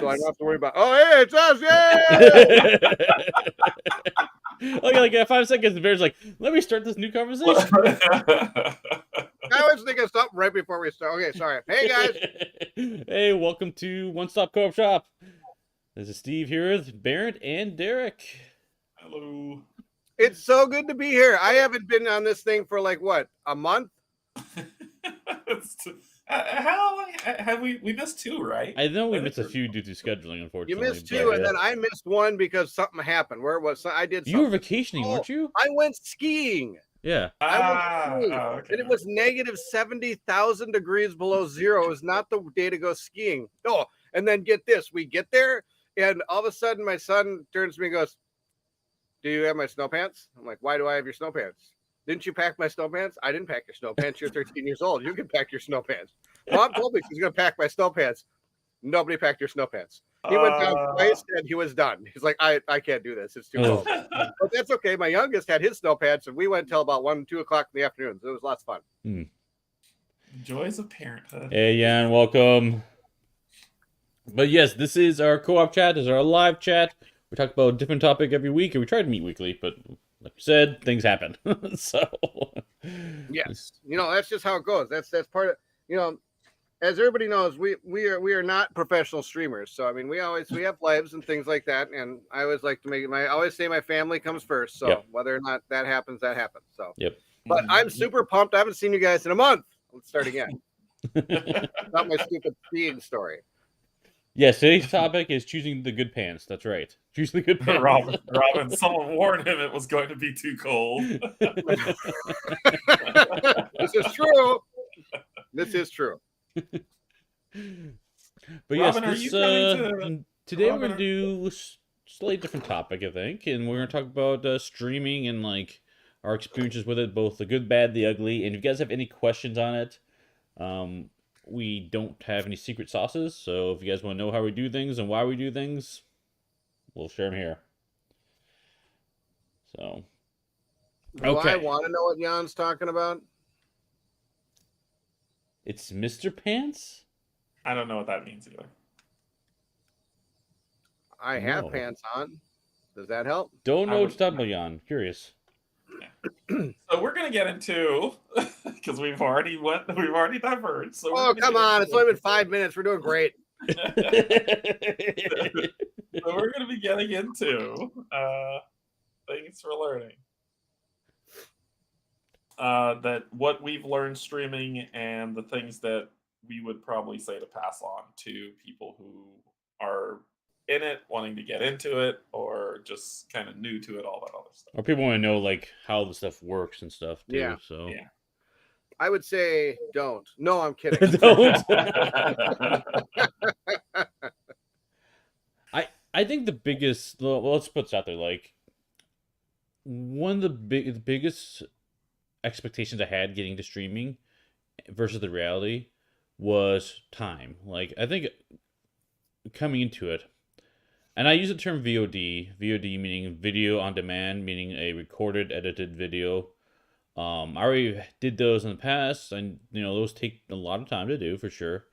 so I don't have to worry about. Oh, hey, it's us! Yay! Like 5 seconds, the bear's like, "Let me start this new conversation." I was thinking something right before we start. Okay, sorry. Hey guys. Hey, welcome to One Stop Co-op Shop. This is Steve here with Bairnt and Derrick. Hello. It's so good to be here. I haven't been on this thing for like what, a month? How long have we missed 2, right? I know we missed a few due to scheduling, unfortunately. You missed 2, and then I missed 1 because something happened. Where it was I did something. You were vacationing, weren't you? I went skiing. Yeah. Okay. And it was negative 70,000 degrees below zero. It was not the day to go skiing. Oh, and then get this. We get there, and all of a sudden my son turns to me and goes, "Do you have my snow pants?" I'm like, "Why do I have your snow pants?" "Didn't you pack my snow pants?" "I didn't pack your snow pants. You're 13 years old. You can pack your snow pants." "Mom told me she's going to pack my snow pants." Nobody packed your snow pants. He went down twice and he was done. He's like, I can't do this. It's too cold. But that's okay. My youngest had his snow pants, and we went till about 1, 2 o'clock in the afternoon. So it was lots of fun. Joys of parenthood. Hey, Jan, welcome. But yes, this is our co-op chat. This is our live chat. We talk about a different topic every week, and we try to meet weekly, but like you said, things happen. So yes, that's just how it goes. That's part of, as everybody knows, we are not professional streamers. So I mean, we have lives and things like that, and I always like to I always say my family comes first. So whether or not that happens, that happens. So But I'm super pumped. I haven't seen you guys in a month. Let's start again. Not my stupid skiing story. Yes, today's topic is choosing the good pants. That's right. Choose the good pants. Robin, someone warned him it was going to be too cold. This is true. This is true. But yes, today we're gonna do a slightly different topic, I think, and we're gonna talk about streaming and like our experiences with it, both the good, bad, the ugly. And if you guys have any questions on it, we don't have any secret sauces, so if you guys want to know how we do things and why we do things, we'll share them here. So, do I want to know what Jan's talking about? It's Mr. Pants? I don't know what that means either. I have pants on. Does that help? Don't know what you're talking about, Jan. Curious. So we're gonna get into because we've already diverged. So come on, it's only been 5 minutes. We're doing great. So we're gonna be getting into things for learning. That what we've learned streaming and the things that we would probably say to pass on to people who are in it, wanting to get into it, or just kind of new to it, all that other stuff. Or people want to know like how the stuff works and stuff too. Yeah. So yeah. I would say don't. No, I'm kidding. Don't. I think the biggest, well, let's put this out there, like one of the biggest expectations I had getting to streaming versus the reality was time. Like I think coming into it, and I use the term VOD meaning video on demand, meaning a recorded, edited video. I already did those in the past, and those take a lot of time to do for sure.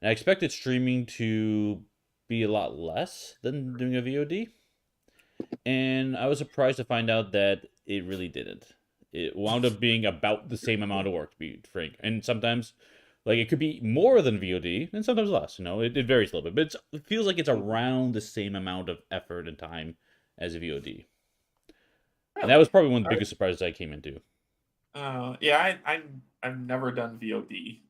And I expected streaming to be a lot less than doing a VOD, and I was surprised to find out that it really didn't. It wound up being about the same amount of work, to be frank, and sometimes. Like, it could be more than VOD, and sometimes less, It varies a little bit, but it feels like it's around the same amount of effort and time as a VOD. Really? And that was probably one of the biggest surprises I came into. Yeah, I've never done VOD.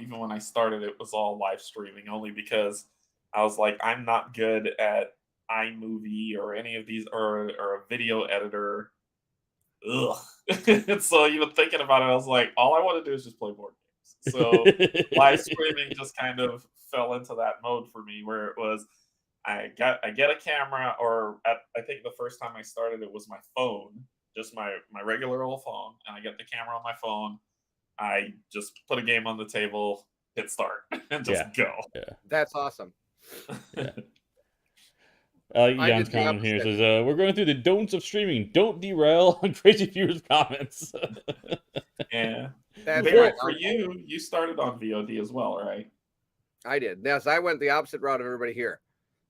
Even when I started, it was all live streaming, only because I was like, I'm not good at iMovie or any of these, or a video editor. Ugh. And so even thinking about it, I was like, all I want to do is just play board games. So live streaming just kind of fell into that mode for me, where it was I get a camera, or I think the first time I started it was my phone, just my regular old phone, and I get the camera on my phone. I just put a game on the table, hit start, and just go. Yeah. That's awesome. Yeah. Jan's comment here says, we're going through the don'ts of streaming. Don't derail on Crazy Viewers comments. Yeah. That's right. For you started on VOD as well, right? I did. Yes, I went the opposite route of everybody here.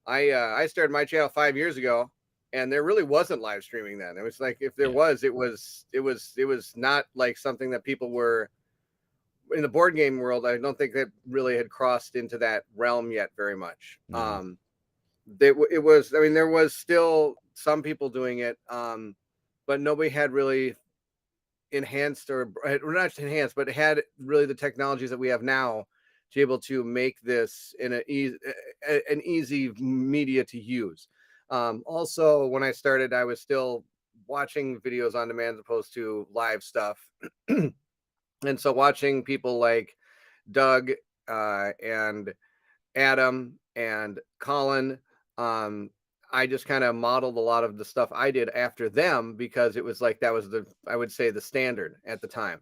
I started my channel 5 years ago, and there really wasn't live streaming then. It was like if there was, it was not like something that people were in the board game world. I don't think that really had crossed into that realm yet very much. No. It was. I mean, there was still some people doing it, but nobody had really enhanced or not enhanced, but had really the technologies that we have now to be able to make this in an easy media to use. Also, when I started, I was still watching videos on demand as opposed to live stuff. And so watching people like Doug and Adam and Colin, I just kind of modeled a lot of the stuff I did after them because it was like that was I would say the standard at the time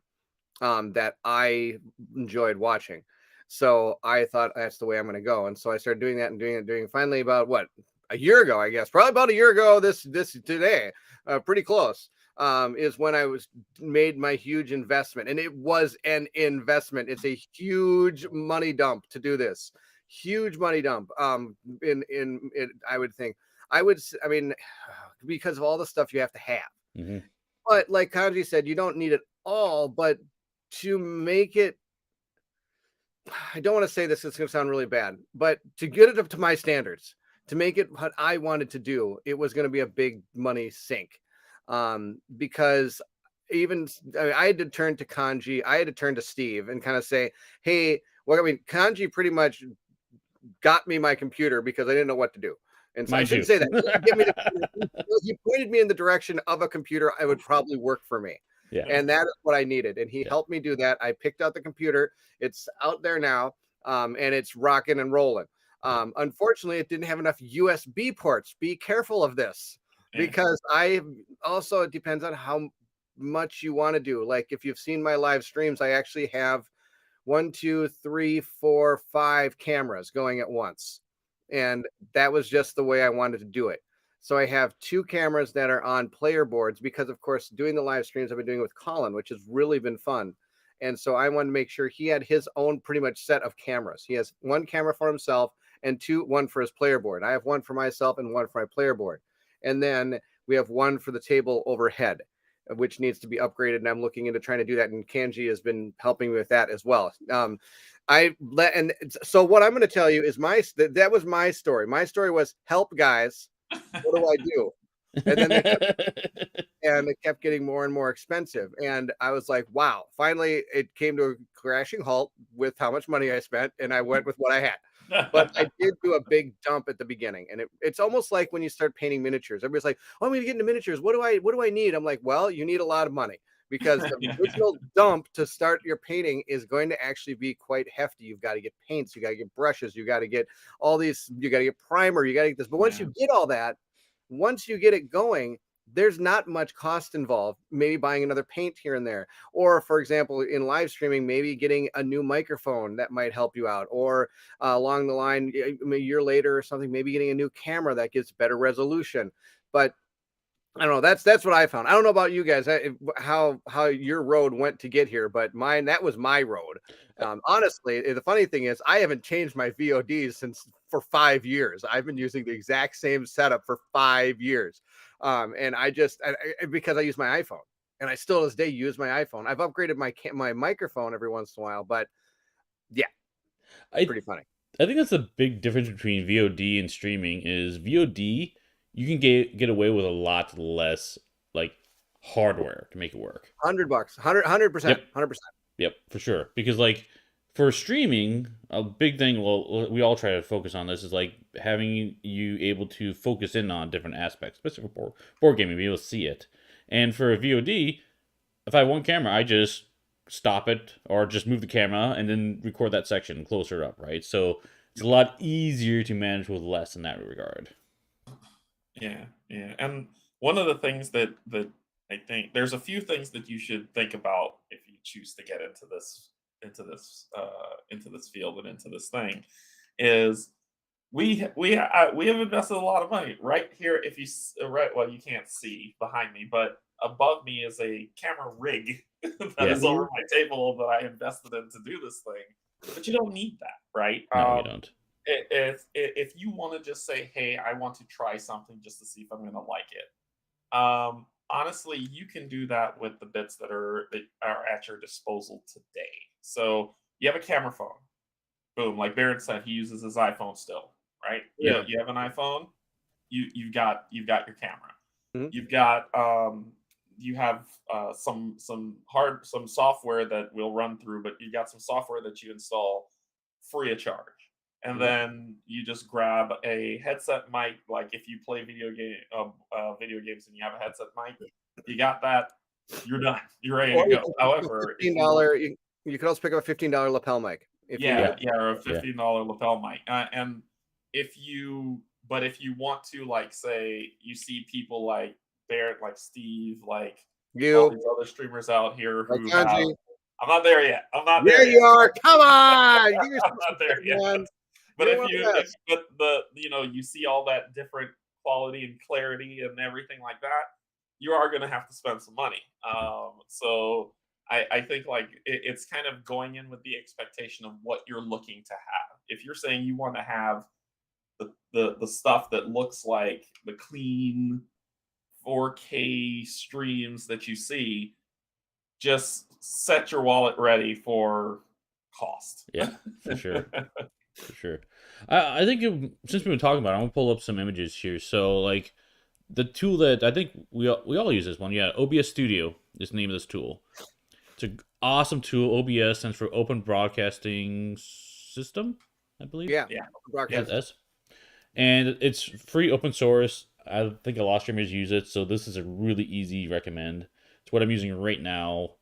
that I enjoyed watching. So I thought that's the way I'm going to go, and so I started doing that and doing it. Finally, about what, a year ago, I guess, probably about a year ago. This today, pretty close. Is when I made my huge investment, and it was an investment. It's a huge money dump to do this. Huge money dump. In I would think. I mean, because of all the stuff you have to have. Mm-hmm. But like Canje said, you don't need it all. But to make it, I don't want to say this, it's going to sound really bad, but to get it up to my standards, to make it what I wanted to do, it was going to be a big money sink. Because even I had to turn to Canje, I had to turn to Steve and kind of say, hey, well, I mean, Canje pretty much got me my computer because I didn't know what to do. And so I shouldn't say that. He pointed me in the direction of a computer I would probably work for me. Yeah. And that is what I needed. And he helped me do that. I picked out the computer. It's out there now, and it's rocking and rolling. Unfortunately, it didn't have enough USB ports. Be careful of this because it depends on how much you want to do. Like if you've seen my live streams, I actually have 1, 2, 3, 4, 5 cameras going at once. And that was just the way I wanted to do it. So I have 2 cameras that are on player boards because, of course, doing the live streams I've been doing with Colin, which has really been fun. And so I wanted to make sure he had his own pretty much set of cameras. He has 1 camera for himself and 1 for his player board. I have 1 for myself and 1 for my player board. And then we have 1 for the table overhead, which needs to be upgraded. And I'm looking into trying to do that. And Canje has been helping me with that as well. So what I'm going to tell you is that was my story. My story was help guys. What do I do? And then it kept getting more and more expensive. And I was like, wow, finally it came to a crashing halt with how much money I spent. And I went with what I had. But I did do a big dump at the beginning. And it's almost like when you start painting miniatures, everybody's like, oh, I'm going to get into miniatures. What do I need? I'm like, well, you need a lot of money because the original dump to start your painting is going to actually be quite hefty. You've got to get paints, you got to get brushes, you got to get all these, you got to get primer, you got to get this. But once you get all that, once you get it going, there's not much cost involved. Maybe buying another paint here and there. Or, for example, in live streaming, maybe getting a new microphone that might help you out. Or along the line, a year later or something, maybe getting a new camera that gives better resolution. But I don't know. That's what I found. I don't know about you guys, how your road went to get here, but that was my road. Honestly, the funny thing is I haven't changed my VODs for 5 years. I've been using the exact same setup for 5 years. And because I use my iPhone, and I still to this day use my iPhone. I've upgraded my microphone every once in a while, but yeah, it's pretty funny. I think that's a big difference between VOD and streaming. Is VOD, you can get away with a lot less like hardware to make it work. $100, 100%. Yep, for sure. Because like for streaming, a big thing, well, we all try to focus on this, is like having you able to focus in on different aspects, especially for board gaming, be able to see it. And for a VOD, if I have 1 camera, I just stop it or just move the camera and then record that section closer up, right? So it's a lot easier to manage with less in that regard. Yeah. And one of the things that I think there's a few things that you should think about if you choose to get into this field and into this thing is we have invested a lot of money right here. If you well, you can't see behind me, but above me is a camera rig that is over my table that I invested in to do this thing. But you don't need that, right? No, you don't. if you want to just say, hey, I want to try something just to see if I'm going to like it. Honestly, you can do that with the bits that are at your disposal today. So you have a camera phone. Boom, like Bairnt said, he uses his iPhone still, right? Yeah. You have an iPhone, you've got your camera. Mhm. You've got you have some software that will run through, but you got some software that you install free of charge. And then you just grab a headset mic. Like if you play video games and you have a headset mic, you got that. You're done. You're ready Or to you go. can pick up a However, $15. You can also pick up a $15 lapel mic if you need it. or a $15 lapel mic. And if you want to, like, say you see people like Derrick, like Steve, like all You, these other streamers out here like who have. Canje. I'm not there yet. I'm not There there you yet. are. Come on. Give I'm yourself not some there credit, yet. man. But You're if one of you the best. you see all that different quality and clarity and everything like that, you are going to have to spend some money. So I think like it's kind of going in with the expectation of what you're looking to have. If you're saying you want to have the stuff that looks like the clean 4K streams that you see, just set your wallet ready for cost. Yeah, for sure. For sure. I think since we've been talking about it, I'm gonna pull up some images here. So like the tool that I think we all use this one. Yeah, OBS Studio is the name of this tool. It's an awesome tool. OBS stands for Open Broadcasting System, I believe. Yeah. Yeah. Broadcast. S. And it's free, open source. I think a lot of streamers use it, so this is a really easy recommend. It's what I'm using right now.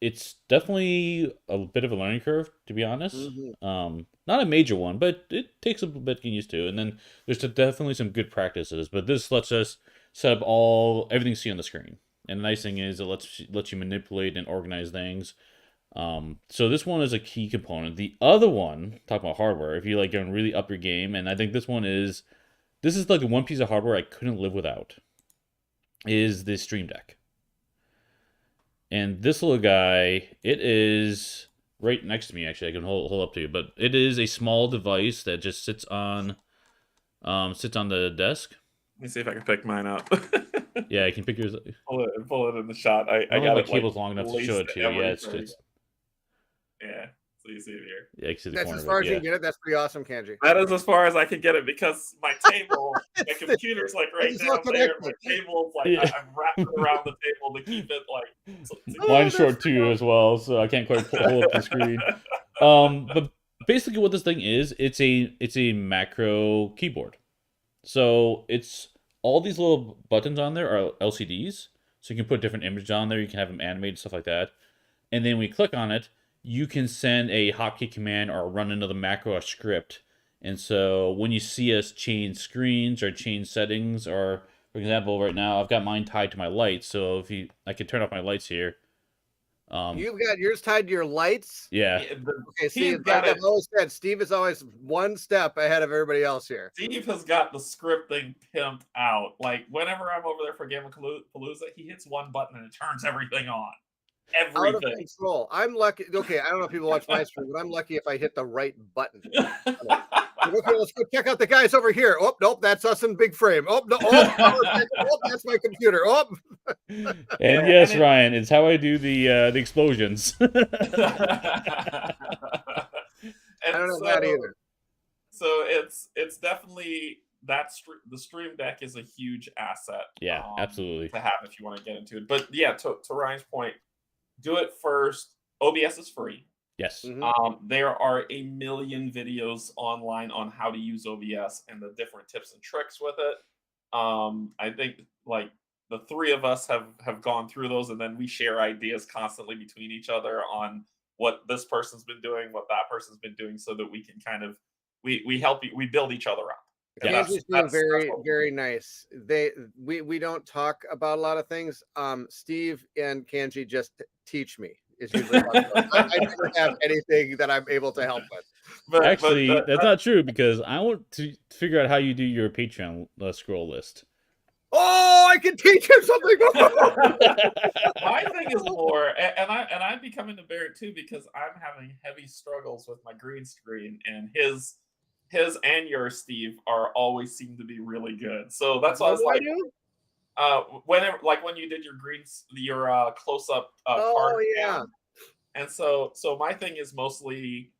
It's definitely a bit of a learning curve, to be honest. Not a major one, but it takes a bit getting used to. And then there's definitely some good practices. But this lets us set up everything you see on the screen. And the nice thing is it lets you manipulate and organize things. So this one is a key component. The other one, talking about hardware, if you like going really up your game, and I think this is like the one piece of hardware I couldn't live without, is this Stream Deck. And this little guy, it is right next to me. Actually, I can hold up to you, but it is a small device that just sits on the desk. Let me see if I can pick mine up. Yeah, I can pick yours. Pull it in the shot. I got the cable's long enough to show it to you. Yeah, it's yeah. So you see it here. Yeah, you can see the That's corner as of far it, as you can get it. That's pretty awesome, Canje. That is as far as I can get it because my table, my computer's like right It's down all there. connected. My table's like Yeah. I'm wrapped it around the table to keep it like. Mine's short too as well, so I can't quite hold up the screen. But basically, what this thing is, it's a macro keyboard. So it's all these little buttons on there are LCDs, so you can put different images on there. You can have them animated, stuff like that. And then when you click on it, you can send a hotkey command or run another macro or script. And so when you see us change screens or change settings, or for example, right now I've got mine tied to my lights, so I can turn off my lights here. You've got yours tied to your lights. Yeah. Okay. See, like I've always said, Steve is always one step ahead of everybody else here. Steve has got the scripting pimped out. Like whenever I'm over there for Game of Palooza, he hits one button and it turns everything on. Everything. Out of control. I'm lucky. Okay, I don't know if people watch my stream, but I'm lucky if I hit the right button. Okay, let's go check out the guys over here. Oh, nope, that's us in big frame. Oh, no, oh, that's my computer. Oh. And yes, Ryan, it's how I do the explosions. I don't know that either. So it's definitely the Stream Deck is a huge asset. Yeah, absolutely. To have if you want to get into it. But yeah, to Ryan's point, do it first. OBS is free. Yes. There are a million videos online on how to use OBS and the different tips and tricks with it. I think like the three of us have gone through those, and then we share ideas constantly between each other on what this person's been doing, what that person's been doing, so that we can kind of we help we build each other up. Kanji's doing very, very nice. We don't talk about a lot of things. Steve and Canje just teach me. Is usually I never have anything that I'm able to help with. But actually, that's not true because I want to figure out how you do your Patreon scroll list. Oh, I can teach him something. My thing is more, and I'm becoming a Bairnt too because I'm having heavy struggles with my green screen, and his and yours, Steve, are always seem to be really good. So that's why I was What like, do I do? whenever, like when you did your close up card Oh yeah. cam, and so my thing is mostly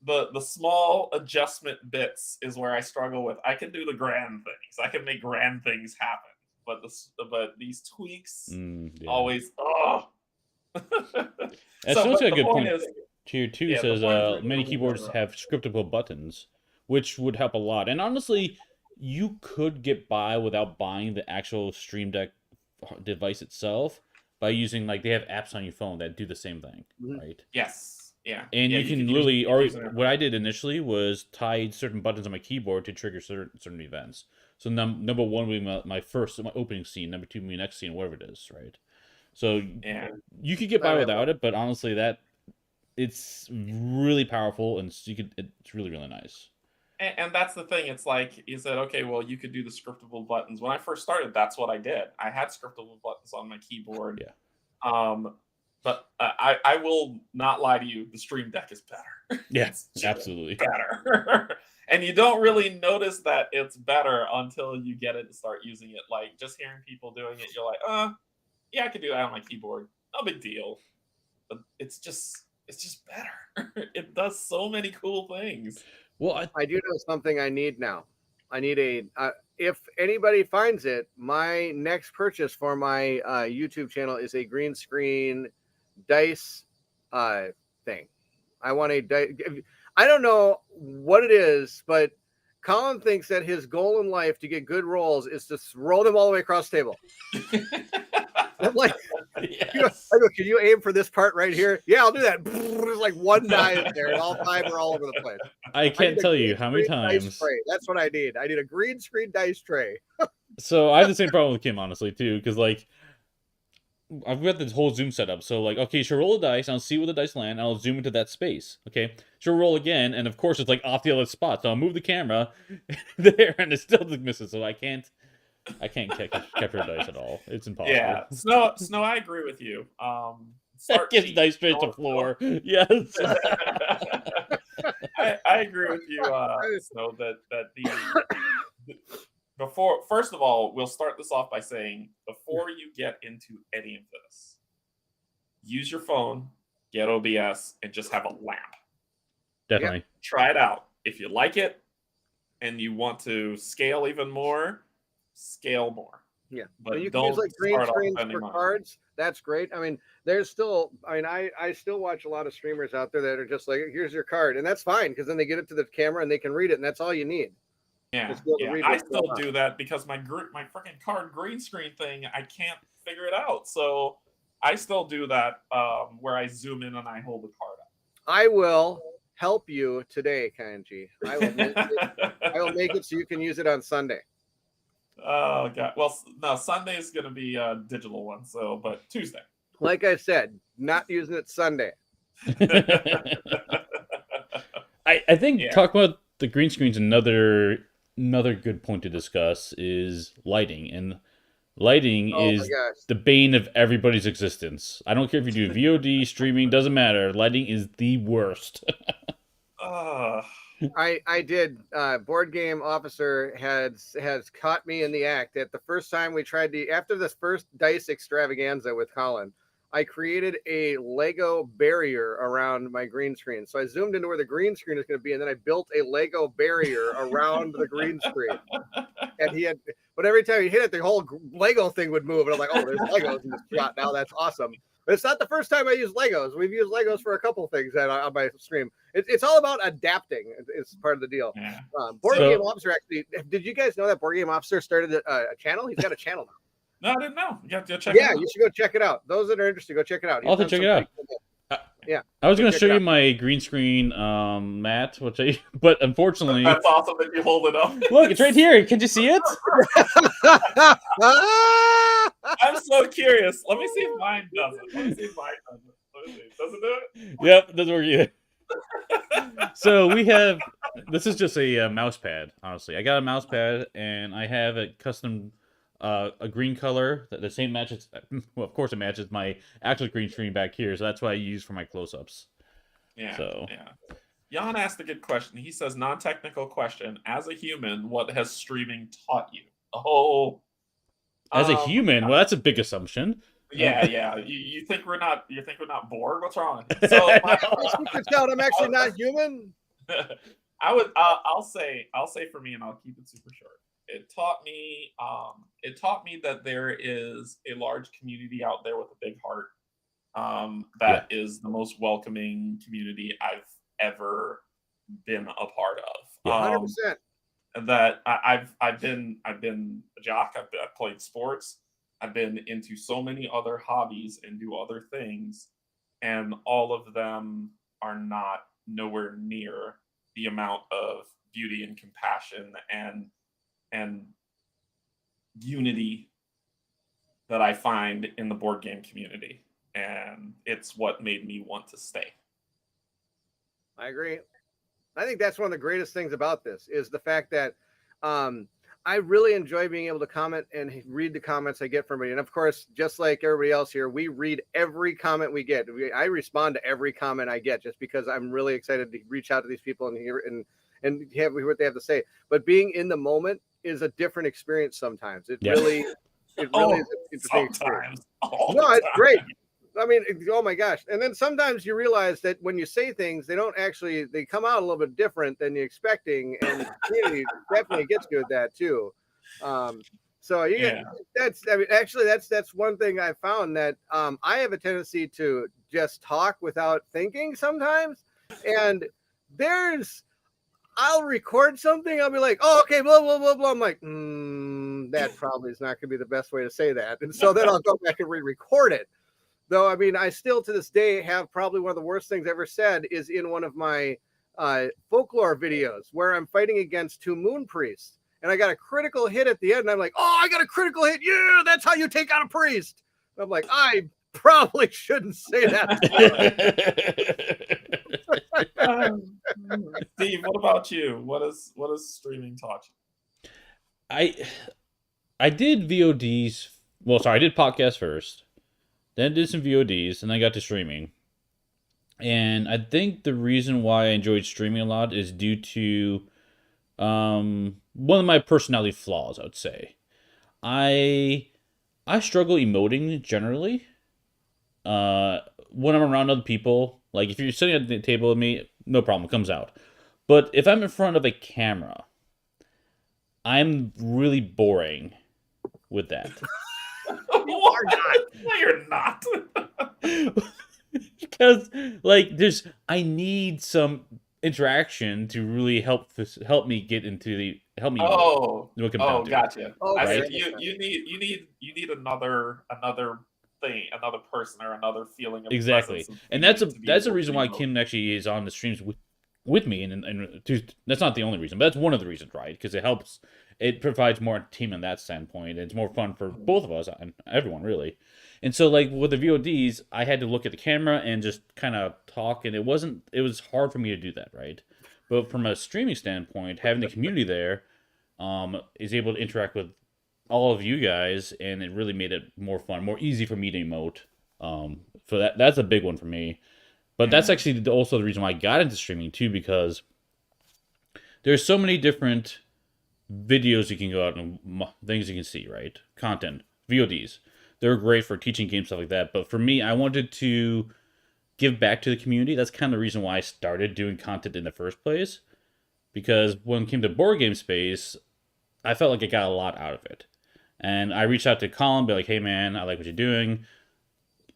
the small adjustment bits is where I struggle with. I can do the grand things. I can make grand things happen, but these tweaks Yeah. always oh. And So, someone's but got a the good point point is, here too. yeah, the Says point is many keyboards have scriptable buttons, which would help a lot. And honestly, you could get by without buying the actual Stream Deck device itself by using like they have apps on your phone that do the same thing, right? yes, yeah, And yeah, you can could literally, or use it. what I did initially was tied certain buttons on my keyboard to trigger certain events. So number one would be my opening scene, number two would be next scene, whatever it is, right? So Yeah. you could get by without it, but honestly, it's really powerful and it's really really nice. And that's the thing. It's like you said, okay, well, you could do the scriptable buttons. When I first started, that's what I did. I had scriptable buttons on my keyboard. Yeah. But I will not lie to you. The Stream Deck is better. Yeah, absolutely better. And you don't really notice that it's better until you get it and start using it. Like just hearing people doing it, you're like, yeah, I could do that on my keyboard. No big deal. But it's just better. It does so many cool things. Well, I do know something I need now. I need if anybody finds it, my next purchase for my YouTube channel is a green screen dice thing. I want a dice. I don't know what it is, but Colin thinks that his goal in life to get good rolls is to roll them all the way across the table. I'm like, yes. I go, can you aim for this part right here? Yeah, I'll do that. There's like one die there, and all five are all over the place. I can't tell you how many times. That's what I need. I need a green screen dice tray. So I have the same problem with Kim, honestly, too, because like I've got this whole zoom setup. So like, okay, she'll roll a dice, and I'll see where the dice land, and I'll zoom into that space. Okay, she'll roll again, and of course it's like off the other spot. So I'll move the camera there, and it still misses. So I can't capture dice at all. It's impossible. Yeah, Snow, I agree with you. That gives dice straight to floor. Yes. I agree with you, Snow. That before, first of all, we'll start this off by saying before you get into any of this, use your phone, get OBS, and just have a lamp. Definitely. Yep. Try it out. If you like it, and you want to scale even more, scale more. Yeah, but you can use like green screens for cards. That's great. I mean, there's still. I mean, I still watch a lot of streamers out there that are just like, here's your card, and that's fine because then they get it to the camera and they can read it, and that's all you need. Yeah, I still do that because my freaking card green screen thing, I can't figure it out. So I still do that where I zoom in and I hold the card up. I will help you today, Canje. I will make it so you can use it on Sunday. Oh god. Well, no, Sunday is going to be a digital one. So, but Tuesday. Like I said, not using it Sunday. I think talk about the green screen's another good point to discuss is lighting, and lighting is the bane of everybody's existence. I don't care if you do VOD, streaming, doesn't matter. Lighting is the worst. I did. Board Game Officer has caught me in the act. At the first time we tried after this first dice extravaganza with Colin, I created a Lego barrier around my green screen. So I zoomed into where the green screen is going to be, and then I built a Lego barrier around the green screen. And but every time he hit it, the whole Lego thing would move. And I'm like, oh, there's Legos in this shot now. That's awesome. But it's not the first time I use Legos. We've used Legos for a couple things on my stream. It's all about adapting. It's part of the deal. Yeah. Board Game Officer actually. Did you guys know that Board Game Officer started a channel? He's got a channel now. No, I didn't know. You have to check it out. Yeah, you should go check it out. Those that are interested, go check it out. I'll have to check it out. Yeah. I was going to show you my green screen mat, but unfortunately... That's awesome that you hold it up. Look, it's right here. Can you see it? I'm so curious. Let me see if mine does it. Does it do it? Yep, doesn't work either. So we have... This is just a mouse pad, honestly. I got a mouse pad, and I have a custom a green color. The same matches. Well, of course, it matches my actual green screen back here, so that's what I use for my close-ups. Yeah. So. Yeah. Jan asked a good question. He says, non-technical question. As a human, what has streaming taught you? Oh, As a human, well, that's a big assumption. yeah. You think we're not? You think we're not bored? What's wrong? So I'm actually not human. I'll say for me, and I'll keep it super short. It taught me that there is a large community out there with a big heart. That is the most welcoming community I've ever been a part of. 100%. That I've been a jock. I've played sports. I've been into so many other hobbies and do other things, and all of them are not nowhere near the amount of beauty and compassion and unity that I find in the board game community, and it's what made me want to stay. I agree. I think that's one of the greatest things about this is the fact that I really enjoy being able to comment and read the comments I get from you. And of course, just like everybody else here, we read every comment we get. I respond to every comment I get just because I'm really excited to reach out to these people and hear and hear what they have to say. But being in the moment is a different experience sometimes. It really is an interesting experience. No, it's great. I mean, oh my gosh. And then sometimes you realize that when you say things, they come out a little bit different than you're expecting. And the community definitely gets good at that too. That's one thing I found that I have a tendency to just talk without thinking sometimes. And I'll record something. I'll be like, oh, okay, blah, blah, blah, blah. I'm like, that probably is not going to be the best way to say that. And so then I'll go back and re-record it. Though, I mean, I still to this day have probably one of the worst things I ever said is in one of my folklore videos where I'm fighting against two moon priests. And I got a critical hit at the end. And I'm like, oh, I got a critical hit. Yeah, that's how you take out a priest. And I'm like, I probably shouldn't say that. Steve, what about you? What has streaming taught you? I did VODs. Well, sorry, I did podcasts first. Then did some VODs, and I got to streaming. And I think the reason why I enjoyed streaming a lot is due to one of my personality flaws, I would say. I struggle emoting generally. When I'm around other people, like if you're sitting at the table with me, no problem, it comes out. But if I'm in front of a camera, I'm really boring with that. You are not. No, you're not. Because I need some interaction to really help me get into the help me. Gotcha. Okay. You need another thing, another person, or another feeling of exactly. And that's a reason why Kim actually is on the streams with me, and that's not the only reason, but that's one of the reasons, right? Because it helps. It provides more team in that standpoint. It's more fun for both of us and everyone, really. And so, like, with the VODs, I had to look at the camera and just kind of talk, and it was hard for me to do that, right? But from a streaming standpoint, having the community there is able to interact with all of you guys, and it really made it more fun, more easy for me to emote. So that's a big one for me. But that's actually also the reason why I got into streaming, too, because there's so many different videos you can go out and things you can see, right? Content, VODs. They're great for teaching games, stuff like that. But for me, I wanted to give back to the community. That's kind of the reason why I started doing content in the first place. Because when it came to board game space, I felt like I got a lot out of it. And I reached out to Colin, be like, hey man, I like what you're doing.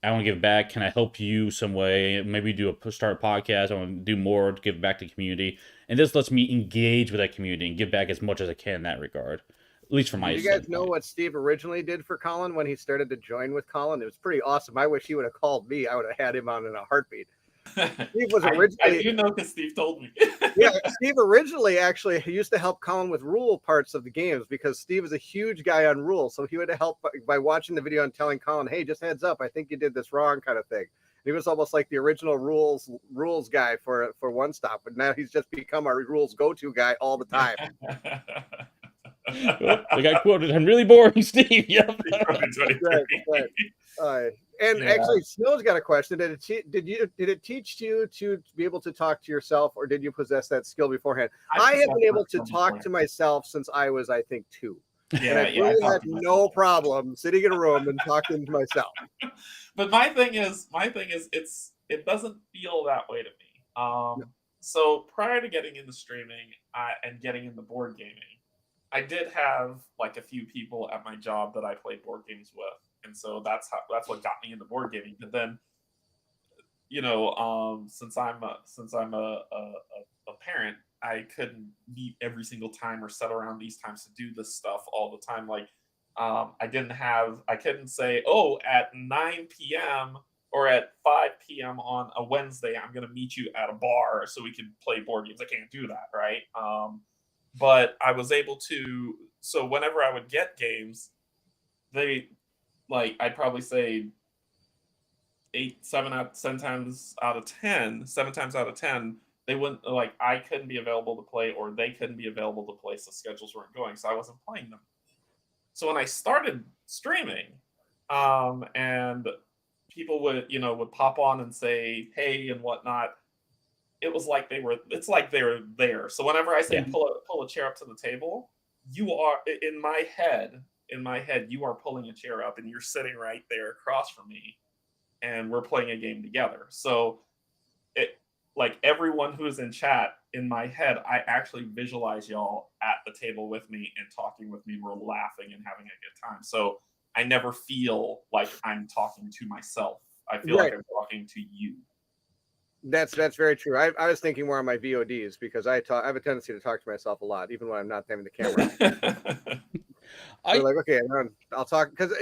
I want to give back. Can I help you some way? Maybe start a podcast. I want to do more to give back to the community. And this lets me engage with that community and give back as much as I can in that regard. At least for my You guys know what Steve originally did for Colin when he started to join with Colin? It was pretty awesome. I wish he would have called me. I would have had him on in a heartbeat. Steve was originally. I do know because Steve told me. Yeah, Steve originally actually used to help Colin with rule parts of the games because Steve is a huge guy on rules. So he would have helped by watching the video and telling Colin, hey, just heads up, I think you did this wrong kind of thing. He was almost like the original rules guy for One Stop, but now he's just become our rules go-to guy all the time. They got quoted. I'm really boring, Steve. Yep. Right. And actually, Snow's got a question. Did it teach you to be able to talk to yourself, or did you possess that skill beforehand? I have been able to talk to myself since I was, I think, 2. And I really had no problem sitting in a room and talking to myself. But my thing is, it doesn't feel that way to me. So prior to getting into streaming and getting into board gaming, I did have like a few people at my job that I played board games with, and so that's what got me into board gaming. But then, since I'm a parent, I couldn't meet every single time or set around these times to do this stuff all the time. Like, I couldn't say, oh, at 9 p.m. or at 5 p.m. on a Wednesday, I'm going to meet you at a bar so we can play board games. I can't do that, right? But I was able to, so whenever I would get games, I'd probably say 7 times out of 10, they wouldn't, I couldn't be available to play or they couldn't be available to play, so schedules weren't going, so I wasn't playing them. So when I started streaming, and people would pop on and say, hey, and whatnot, it's like they were there. So whenever I say pull a chair up to the table, you are, in my head, you are pulling a chair up and you're sitting right there across from me and we're playing a game together. So everyone who is in chat, in my head, I actually visualize y'all at the table with me and talking with me. We're laughing and having a good time. So I never feel like I'm talking to myself. I feel like I'm talking to you. That's very true. I was thinking more on my VODs because I have a tendency to talk to myself a lot, even when I'm not having the camera. So like, okay, I'll talk, because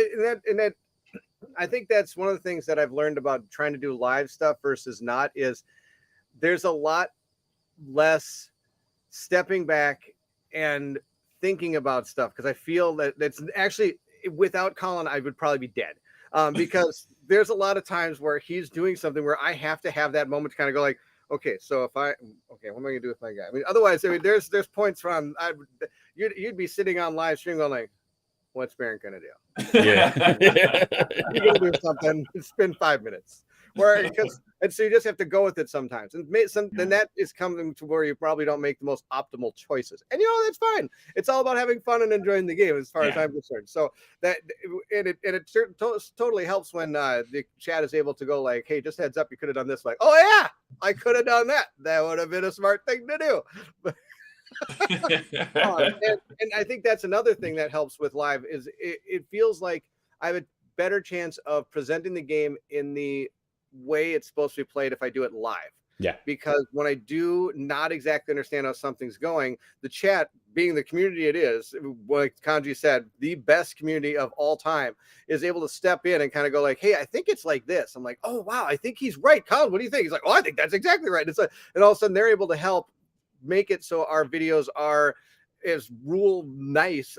in that I think that's one of the things that I've learned about trying to do live stuff versus not, is there's a lot less stepping back and thinking about stuff, because I feel that that's actually, without Colin, I would probably be dead. Because there's a lot of times where he's doing something where I have to have that moment to kind of go like, okay, so what am I gonna do with my guy? I mean, otherwise, there's points where you'd be sitting on live stream going like, what's Bairnt gonna do? Yeah. You're gonna do something. Spend 5 minutes. And so you just have to go with it sometimes, and then that is coming to where you probably don't make the most optimal choices, and that's fine. It's all about having fun and enjoying the game, as far as I'm concerned. So that it totally helps when the chat is able to go like, hey, just heads up, you could have done this. Like, oh yeah, I could have done that. That would have been a smart thing to do. And I think that's another thing that helps with live, is it feels like I have a better chance of presenting the game in the way it's supposed to be played if I do it live. Yeah. Because when I do not exactly understand how something's going, the chat, being the community it is, like Canje said, the best community of all time, is able to step in and kind of go like, hey, I think it's like this. I'm like, oh wow, I think he's right. Colin, what do you think? He's like, oh, I think that's exactly right. And all of a sudden they're able to help make it so our videos are is nice,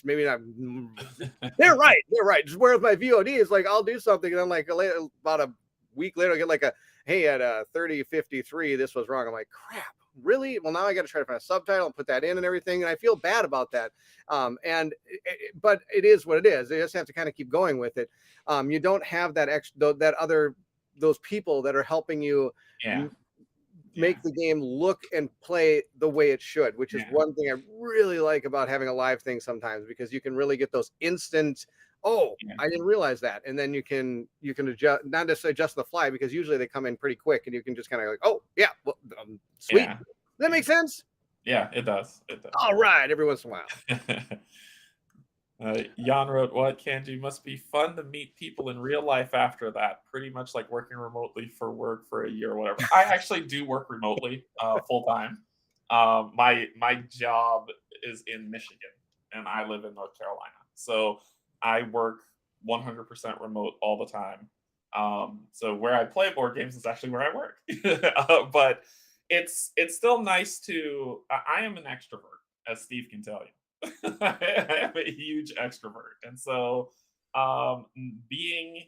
maybe not. They're right. Just whereas my VOD is like, I'll do something and then like about a week later I get like hey, at 30:53 this was wrong. I'm like, crap, really? Well, now I got to try to find a subtitle and put that in and everything, and I feel bad about that. But it is what it is. You just have to kind of keep going with it. You don't have that those people that are helping you make the game look and play the way it should, which is one thing I really like about having a live thing sometimes, because you can really get those instant, I didn't realize that. And then you can adjust, not necessarily adjust the fly, because usually they come in pretty quick and you can just kind of like, oh yeah, well, sweet. Yeah. Does that make sense? Yeah, it does. All right, every once in a while. Jan wrote, what, Canje, must be fun to meet people in real life after that. Pretty much like working remotely for work for a year or whatever. I actually do work remotely full time. My job is in Michigan and I live in North Carolina. So I work 100% remote all the time. So where I play board games is actually where I work. But it's still nice to, I am an extrovert, as Steve can tell you. I am a huge extrovert, and so being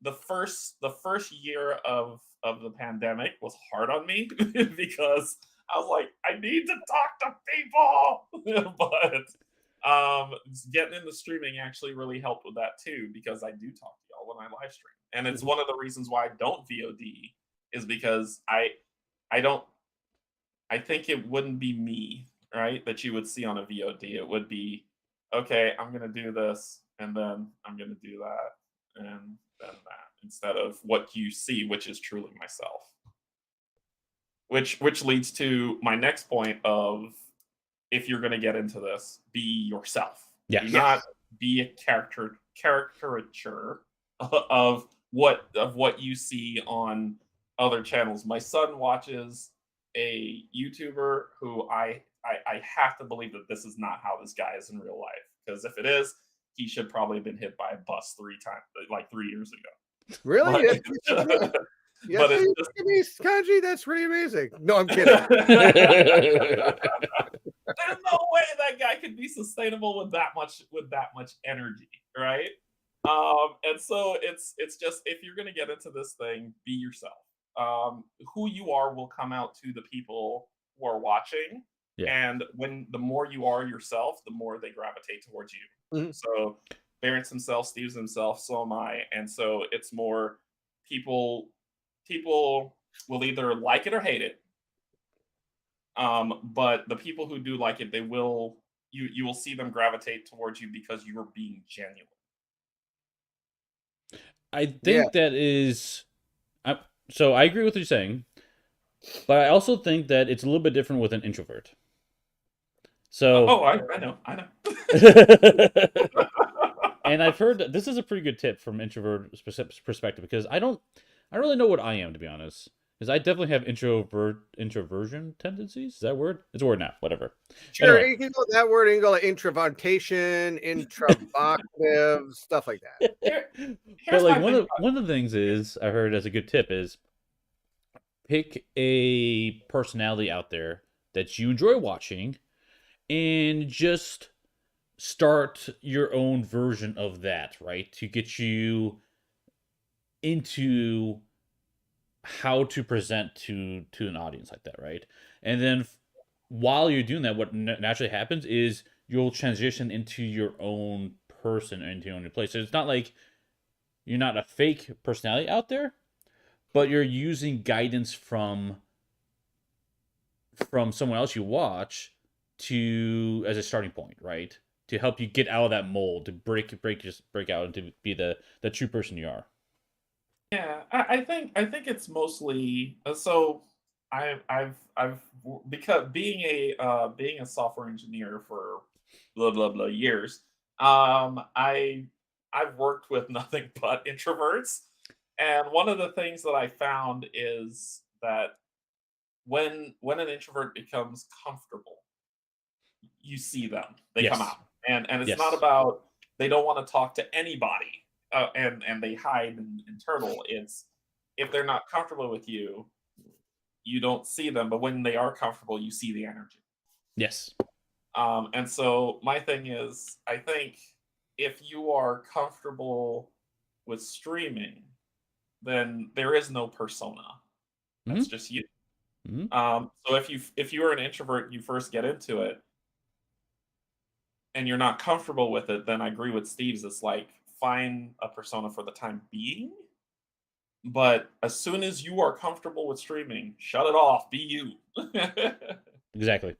the first year of the pandemic was hard on me because I was like, I need to talk to people. But getting into streaming actually really helped with that too, because I do talk to y'all when I live stream. And it's one of the reasons why I don't VOD is because I don't I think it wouldn't be me, right, that you would see on a VOD. It would be, okay, I'm gonna do this, and then I'm gonna do that, and then that, instead of what you see, which is truly myself. Which leads to my next point of, if you're gonna get into this, be yourself. Yeah. Do not be a caricature of what you see on other channels. My son watches a YouTuber who I have to believe that this is not how this guy is in real life. Because if it is, he should probably have been hit by a bus 3 times, like 3 years ago. Really? But, Yes, but it's Canje, that's pretty amazing. No, I'm kidding. there's no way that guy could be sustainable with that much energy, right? And so it's just, if you're gonna get into this thing, be yourself. Who you are will come out to the people who are watching. Yeah. And when the more you are yourself, the more they gravitate towards you. Mhm. So Bairnt's himself, Steve's himself, so am I. And so it's more, people will either like it or hate it. But the people who do like it, they will you will see them gravitate towards you because you are being genuine. I think that is, so I agree with what you're saying, but I also think that it's a little bit different with an introvert. So, I know. and I've heard that this is a pretty good tip from introvert perspective, because I don't really know what I am, to be honest. Because I definitely have introversion tendencies. Is that a word? It's a word now. Whatever. Sure, Anyway. you can go that word, you can go like introvertation, introvocative, stuff like that. But like one of the things is, I heard as a good tip is, pick a personality out there that you enjoy watching and just start your own version of that, right? To get you into how to present to an audience like that, right? And then while you're doing that, what naturally happens is you'll transition into your own person, into your own place. So it's not like you're not a fake personality out there, but you're using guidance from someone else you watch to, as a starting point, right? To help you get out of that mold, to break out, and to be the true person you are. Yeah, I think it's mostly so. I've because being a software engineer for blah blah blah years, I've worked with nothing but introverts, and one of the things that I found is that when an introvert becomes comfortable, you see them, they come Yes. out, and it's Yes. not about they don't want to talk to anybody. And they hide and turtle. It's, if they're not comfortable with you, you don't see them. But when they are comfortable, you see the energy. Yes. And so my thing is, I think if you are comfortable with streaming, then there is no persona. That's just you. Mm-hmm. So if you're an introvert, you first get into it, and you're not comfortable with it, then I agree with Steve's. It's like, find a persona for the time being, but as soon as you are comfortable with streaming, shut it off, be you. Exactly.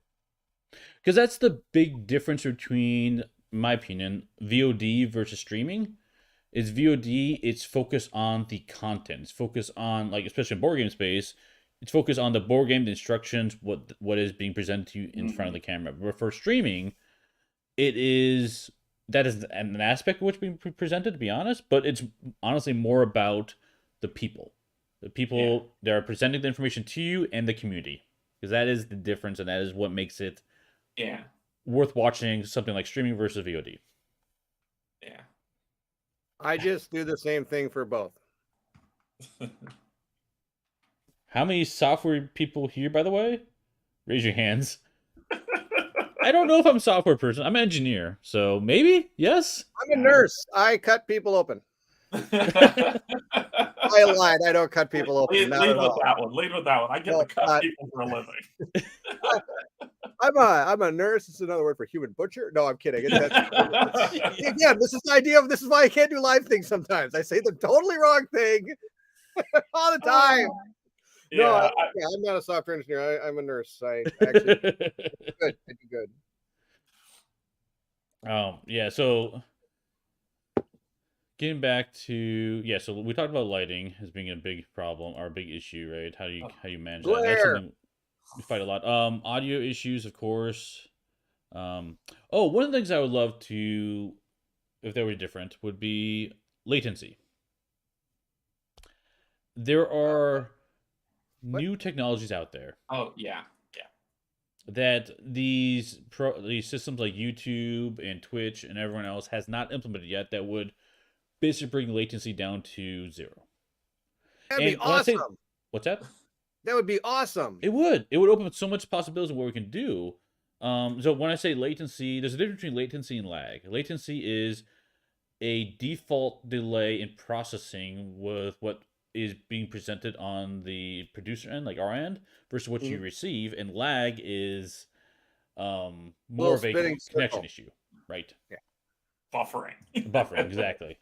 Because that's the big difference between, in my opinion, VOD versus streaming. Is VOD, it's focused on the content. It's focused on, like, especially in board game space, it's focused on the board game, the instructions, what is being presented to you in front of the camera. But for streaming, that is an aspect of what's being presented, to be honest, but it's honestly more about the people that are presenting the information to you and the community, because that is the difference, and that is what makes it worth watching something like streaming versus VOD. Yeah, I just do the same thing for both. How many software people here, by the way? Raise your hands. I don't know if I'm a software person. I'm an engineer, so maybe, yes? I'm a nurse. I cut people open. I lied. I don't cut people open. Lead Not at with all. that one. Lead with that one. I get No, to cut not- people for a living. I'm a nurse. It's another word for human butcher. No, I'm kidding. Again, this is the idea of this is why I can't do live things sometimes. I say the totally wrong thing all the time. No, I'm not a software engineer. I'm a nurse. I actually good. I do good. Yeah, so getting back to so we talked about lighting as being a big problem or a big issue, right? How you manage that? That's something we fight a lot. Audio issues, of course. One of the things I would love to, if they were different, would be latency. There are new technologies out there. Oh yeah. That these systems like YouTube and Twitch and everyone else has not implemented yet that would basically bring latency down to 0. That'd be awesome. What's that? That would be awesome. It would. It would open up so much possibilities of what we can do. So when I say latency, there's a difference between latency and lag. Latency is a default delay in processing with what is being presented on the producer end, like our end, versus what you receive, and lag is more of a connection issue, right? Yeah. Buffering, exactly.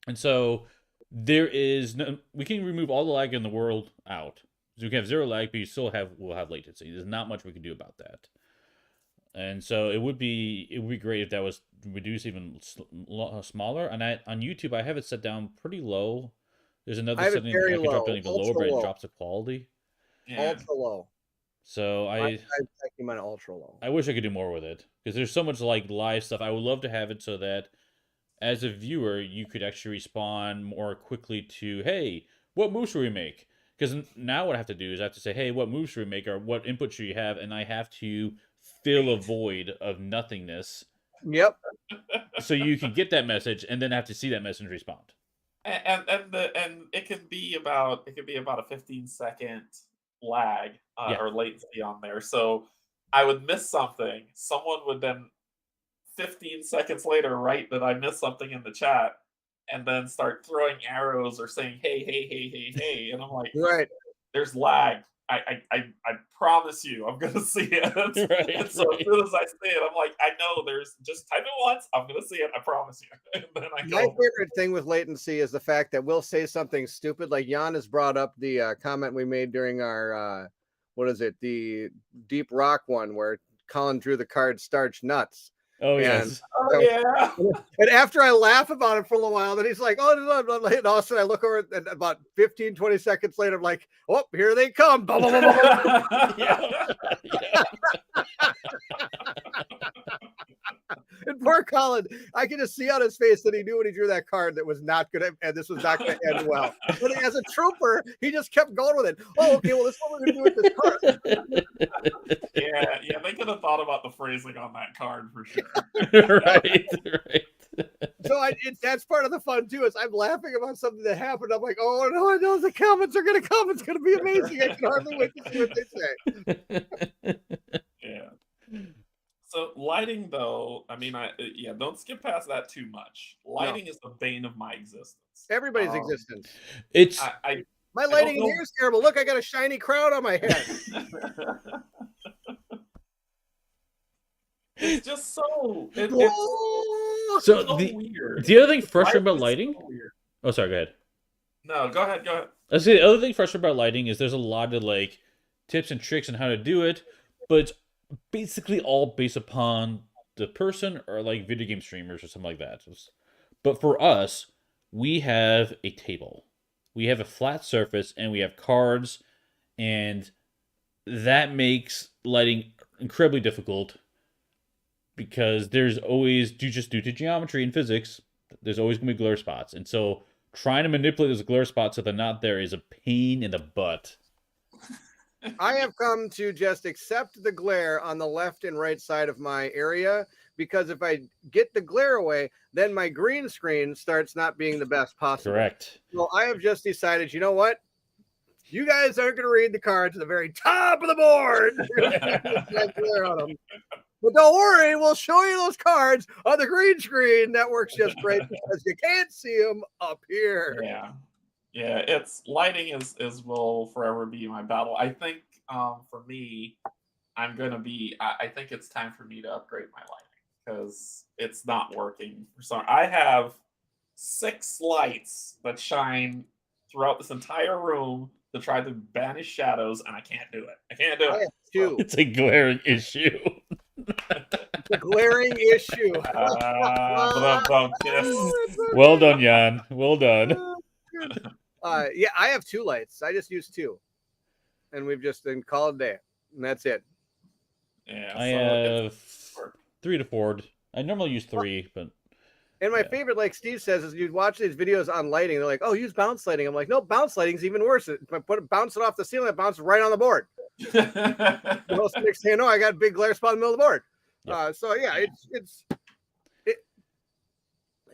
And so there is no, we can remove all the lag in the world out. So we can have 0 lag, but we'll have latency. There's not much we can do about that. And so it would be great if that was reduced even smaller. And on YouTube, I have it set down pretty low. There's another setting I can drop down even lower, but it drops the quality. Yeah. Ultra low. So I mine ultra low. I wish I could do more with it because there's so much like live stuff. I would love to have it so that as a viewer, you could actually respond more quickly to, hey, what move should we make? Because now what I have to do is I have to say, hey, what move should we make, or what input should you have? And I have to fill a void of nothingness. Yep. So you can get that message and then have to see that message and respond. And it can be about a 15-second lag or latency on there. So I would miss something. Someone would then 15 seconds later write that I missed something in the chat and then start throwing arrows or saying, hey. And I'm like, right. There's lag. I promise you, I'm gonna see it. Right, and so as soon as I see it, I'm like, I know there's just type it once. I'm gonna see it. I promise you. And then My favorite thing with latency is the fact that we'll say something stupid. Like Jan has brought up the comment we made during our the Deep Rock one where Colin drew the card Starch Nuts. Oh, yes. Yeah. And after I laugh about it for a little while, then he's like, oh, no. And all of a sudden I look over and about 15, 20 seconds later, I'm like, oh, here they come. And poor Colin, I can just see on his face that he knew when he drew that card that was not going to, and this was not going to end well. But as a trooper, he just kept going with it. Oh, okay, well, this is what we're going to do with this card. Yeah, they could have thought about the phrasing on that card for sure. right. So that's part of the fun too. Is I'm laughing about something that happened. I'm like, oh no, I know the comments are going to come. It's going to be amazing. I can hardly wait to see what they say. Yeah. So lighting, though, I mean, don't skip past that too much. Lighting is the bane of my existence. Everybody's existence. It's my lighting in here is terrible. Look, I got a shiny crown on my head. It's just so weird. The other thing frustrating about lighting. Oh, sorry. Go ahead. No, go ahead. I say the other thing frustrating about lighting is there's a lot of like tips and tricks on how to do it, but it's basically all based upon the person or like video game streamers or something like that. But for us, we have a table, we have a flat surface, and we have cards, and that makes lighting incredibly difficult because there's always, due to geometry and physics, there's always going to be glare spots. And so trying to manipulate those glare spots so they're not there is a pain in the butt. I have come to just accept the glare on the left and right side of my area, because if I get the glare away, then my green screen starts not being the best possible. Correct. So I have just decided, you know what? You guys aren't going to read the cards at the very top of the board. Glare on them. But don't worry, we'll show you those cards on the green screen. That works just great because you can't see them up here. Yeah. Yeah, it's lighting is will forever be my battle. I think for me, I think it's time for me to upgrade my lighting because it's not working for some. I have 6 lights that shine throughout this entire room to try to banish shadows, and I can't do it. I can't do I it. have 2. It's a glaring issue. The glaring issue. Kiss. Well done, Jan. Well done. Yeah, I have 2 lights. I just use 2, and we've just been called a day, and that's it. Yeah, I so have 3 to 4. I normally use 3, but And my favorite, like Steve says, is you watch these videos on lighting. They're like, "Oh, use bounce lighting." I'm like, "No, bounce lighting's even worse. If I bounce it off the ceiling, it bounces right on the board." The most next thing you know, I got a big glare spot in the middle of the board. Yep. So yeah,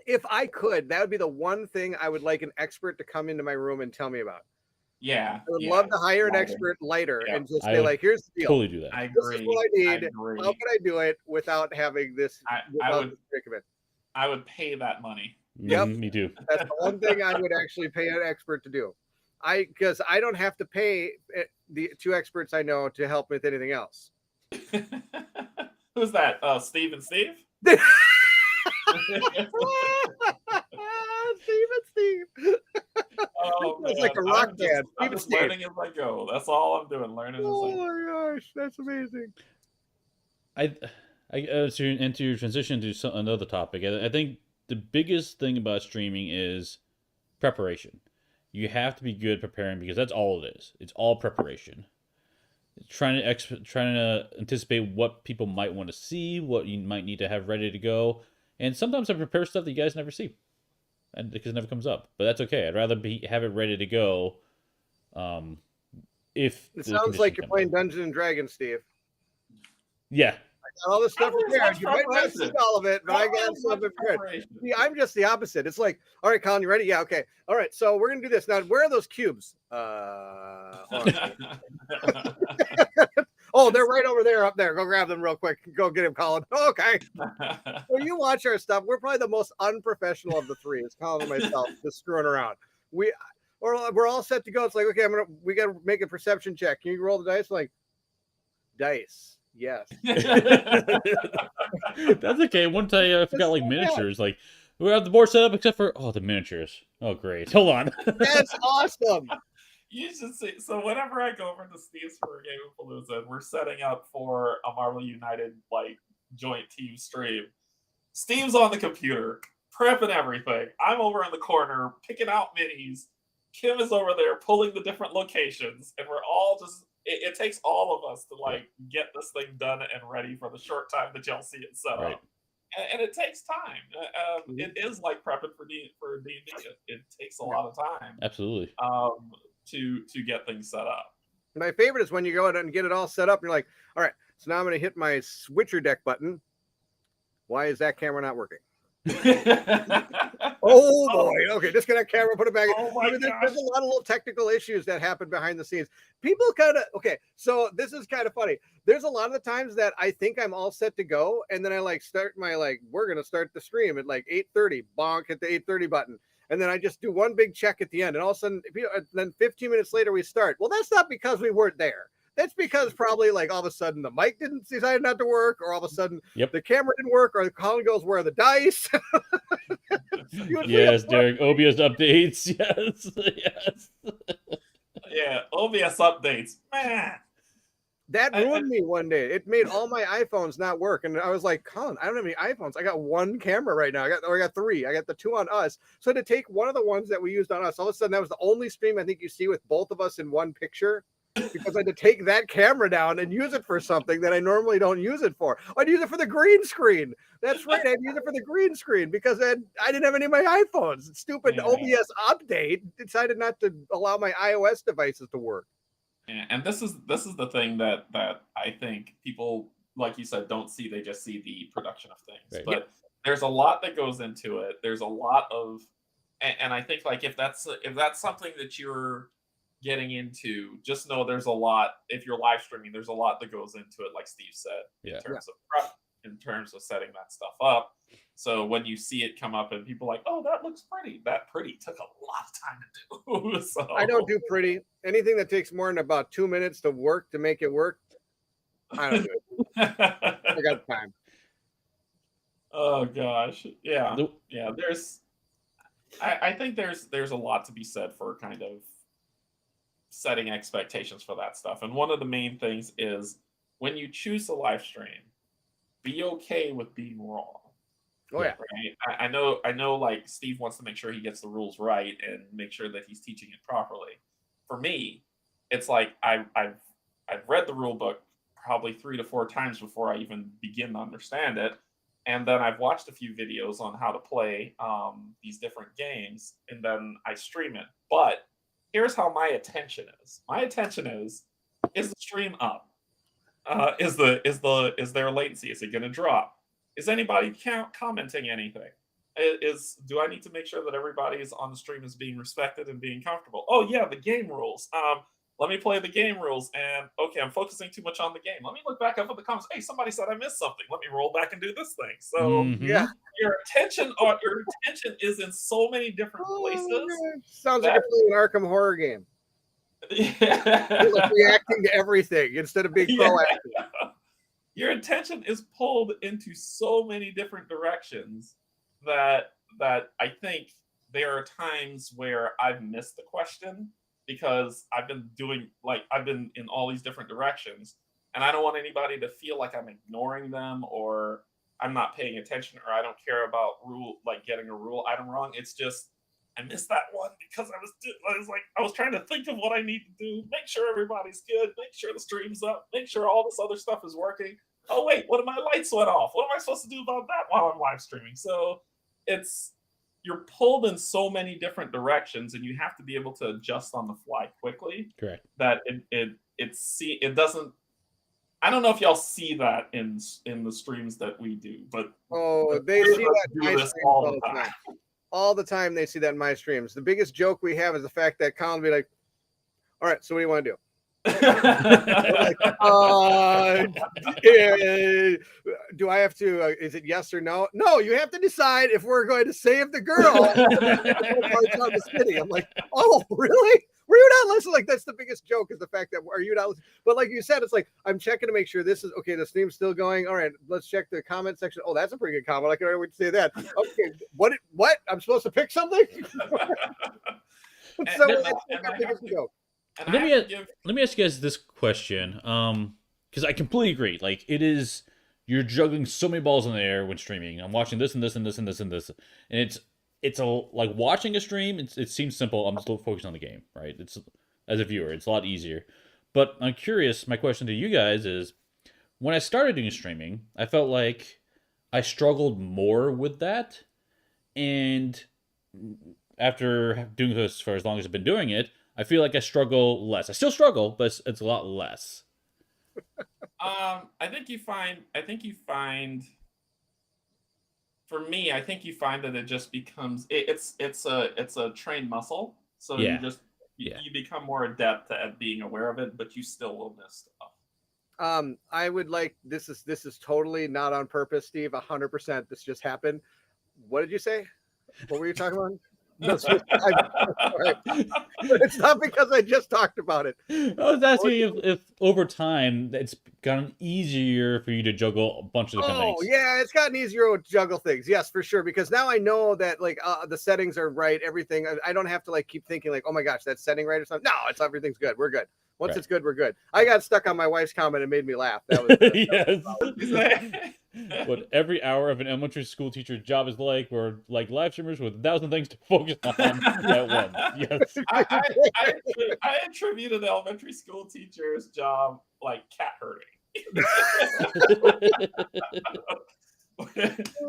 if I could, that would be the one thing I would like an expert to come into my room and tell me about. Yeah, I would love to hire an expert lighter and just say, like, "Here's the deal. Totally do that. I This agree. is what I need. agree. How can I do it without having this? This predicament?" I would pay that money. Yep. Me too. That's the one thing I would actually pay an expert to do. Because I don't have to pay the 2 experts I know to help with anything else. Who's that? Steve and Steve? Steve. Oh, It's like a rock band. I'm just learning as I go. That's all I'm doing. Learning as I go. Oh my gosh, that's amazing. To your transition to another topic, I think the biggest thing about streaming is preparation. You have to be good preparing because that's all it is. It's all preparation. Trying to anticipate what people might want to see, what you might need to have ready to go, and sometimes I prepare stuff that you guys never see, and because it never comes up. But that's okay. I'd rather have it ready to go. If it sounds like you're playing Dungeons and Dragons, Steve. Yeah. All this stuff prepared. You might not see all of it, but I got something prepared. See, I'm just the opposite. It's like, all right, Colin, you ready? Yeah, okay. All right, so we're gonna do this. Now, where are those cubes? Oh, they're right over there, up there. Go grab them real quick. Go get him, Colin. Okay. When you watch our stuff, we're probably the most unprofessional of the 3. It's Colin and myself just screwing around. We're all set to go. It's like, okay, we gotta make a perception check. Can you roll the dice? I'm like, dice. Yes. That's okay. One time I forgot like miniatures. Like we have the board set up except for the miniatures. Oh great. Hold on. That's awesome. You should see. So whenever I go over to Steve's for a game of Palooza, we're setting up for a Marvel United like joint team stream. Steve's on the computer, prepping everything. I'm over in the corner picking out minis. Kim is over there pulling the different locations, and we're all just. It takes all of us to like get this thing done and ready for the short time that y'all see it set up, and it takes time. It is like prepping for D&D. It takes a lot of time. Absolutely. To get things set up. My favorite is when you go in and get it all set up, and you're like, all right, so now I'm going to hit my switcher deck button. Why is that camera not working? Oh boy. Okay, disconnect camera, put it back. There's a lot of little technical issues that happen behind the scenes. People so this is kind of funny. There's a lot of the times that I think I'm all set to go, and then I like start my we're gonna start the stream at like 8:30, bonk, hit the 8:30 button. And then I just do one big check at the end, and all of a sudden, then 15 minutes later we start. Well, that's not because we weren't there. That's because probably like all of a sudden the mic decided not to work, or all of a sudden the camera didn't work, or the Colin goes, "Where are the dice?" Yes, Derrick. OBS updates. Yes. Yeah, OBS updates. Man. That ruined me one day. It made all my iPhones not work. And I was like, Colin, I don't have any iPhones. I got one camera right now. I got 3. I got the 2 on us. So I had to take one of the ones that we used on us. All of a sudden, that was the only stream I think you see with both of us in one picture. Because I had to take that camera down and use it for something that I normally don't use it for. I'd use it for the green screen. That's right. I'd use it for the green screen because I didn't have any of my iPhones. Stupid OBS update decided not to allow my iOS devices to work. Yeah, and this is the thing that I think people, like you said, don't see. They just see the production of things. Right. But there's a lot that goes into it. There's a lot of, and I think like if that's something that you're getting into, just know there's a lot. If you're live streaming, there's a lot that goes into it, like Steve said, in terms of prep, in terms of setting that stuff up. So when you see it come up and people are like, oh, that looks pretty, that pretty took a lot of time to do. So I don't do pretty. Anything that takes more than about 2 minutes to work to make it work, I don't do it. I got time. Oh gosh, yeah. I think there's a lot to be said for kind of setting expectations for that stuff. And one of the main things is when you choose a live stream, be okay with being wrong. Oh yeah. Right? I know like Steve wants to make sure he gets the rules right and make sure that he's teaching it properly. For me, it's like I've read the rule book probably 3 to 4 times before I even begin to understand it. And then I've watched a few videos on how to play these different games, and then I stream it. But here's how my attention is. My attention is the stream up? Is there latency? Is it going to drop? Is anybody commenting anything? Do I need to make sure that everybody is on the stream is being respected and being comfortable? Oh yeah, the game rules. Let me play the game rules. And okay, I'm focusing too much on the game. Let me look back up at the comments. Hey, somebody said I missed something. Let me roll back and do this thing. So yeah, your attention is in so many different places. Sounds like you're playing an Arkham horror game. Yeah. You're like reacting to everything instead of being proactive. Your attention is pulled into so many different directions that I think there are times where I've missed the question because I've been in all these different directions, and I don't want anybody to feel like I'm ignoring them or I'm not paying attention or I don't care about getting a rule item wrong. It's just I missed that one because I was trying to think of what I need to do, make sure everybody's good, make sure the stream's up, make sure all this other stuff is working. Oh wait, what if my lights went off? What am I supposed to do about that while I'm live streaming? So you're pulled in so many different directions, and you have to be able to adjust on the fly quickly. Correct. That it doesn't. I don't know if y'all see that in the streams that we do, but they see that in my streams all the time. All the time they see that in my streams. The biggest joke we have is the fact that Colin will be like, all right, so what do you want to do? Like, do I have to is it yes or no? No, you have to decide if we're going to save the girl. On the city. I'm like, oh really? Were you not listening? Like, that's the biggest joke is the fact that are you not listening? But like you said, it's like I'm checking to make sure this is okay. The stream's still going. All right, let's check the comment section. Oh, that's a pretty good comment. I can already say that. Okay, what? I'm supposed to pick something? So that's the biggest joke. Let me ask you guys this question, because I completely agree. Like, you're juggling so many balls in the air when streaming. I'm watching this and this and this and this and this, and it's like watching a stream. It seems simple. I'm still focused on the game, right? It's as a viewer, it's a lot easier. But I'm curious. My question to you guys is, when I started doing streaming, I felt like I struggled more with that, and after doing this for as long as I've been doing it, I feel like I struggle less. I still struggle, but it's a lot less. I think you find for me, I think you find that it just becomes it's a trained muscle. So you become more adept at being aware of it, but you still will miss stuff. I would like this is totally not on purpose, Steve. 100%. This just happened. What did you say? What were you talking about? It's not because I just talked about it. I was asking if over time it's gotten easier for you to juggle a bunch of different things. Oh yeah, it's gotten easier to juggle things. Yes, for sure. Because now I know that like the settings are right. Everything. I don't have to like keep thinking like, oh my gosh, that's setting right or something. No, everything's good. We're good. Once it's good, we're good. I got stuck on my wife's comment and made me laugh. That was yes. What every hour of an elementary school teacher's job is like, or like live streamers with 1,000 things to focus on at once. Yes. I attributed the elementary school teacher's job like cat herding.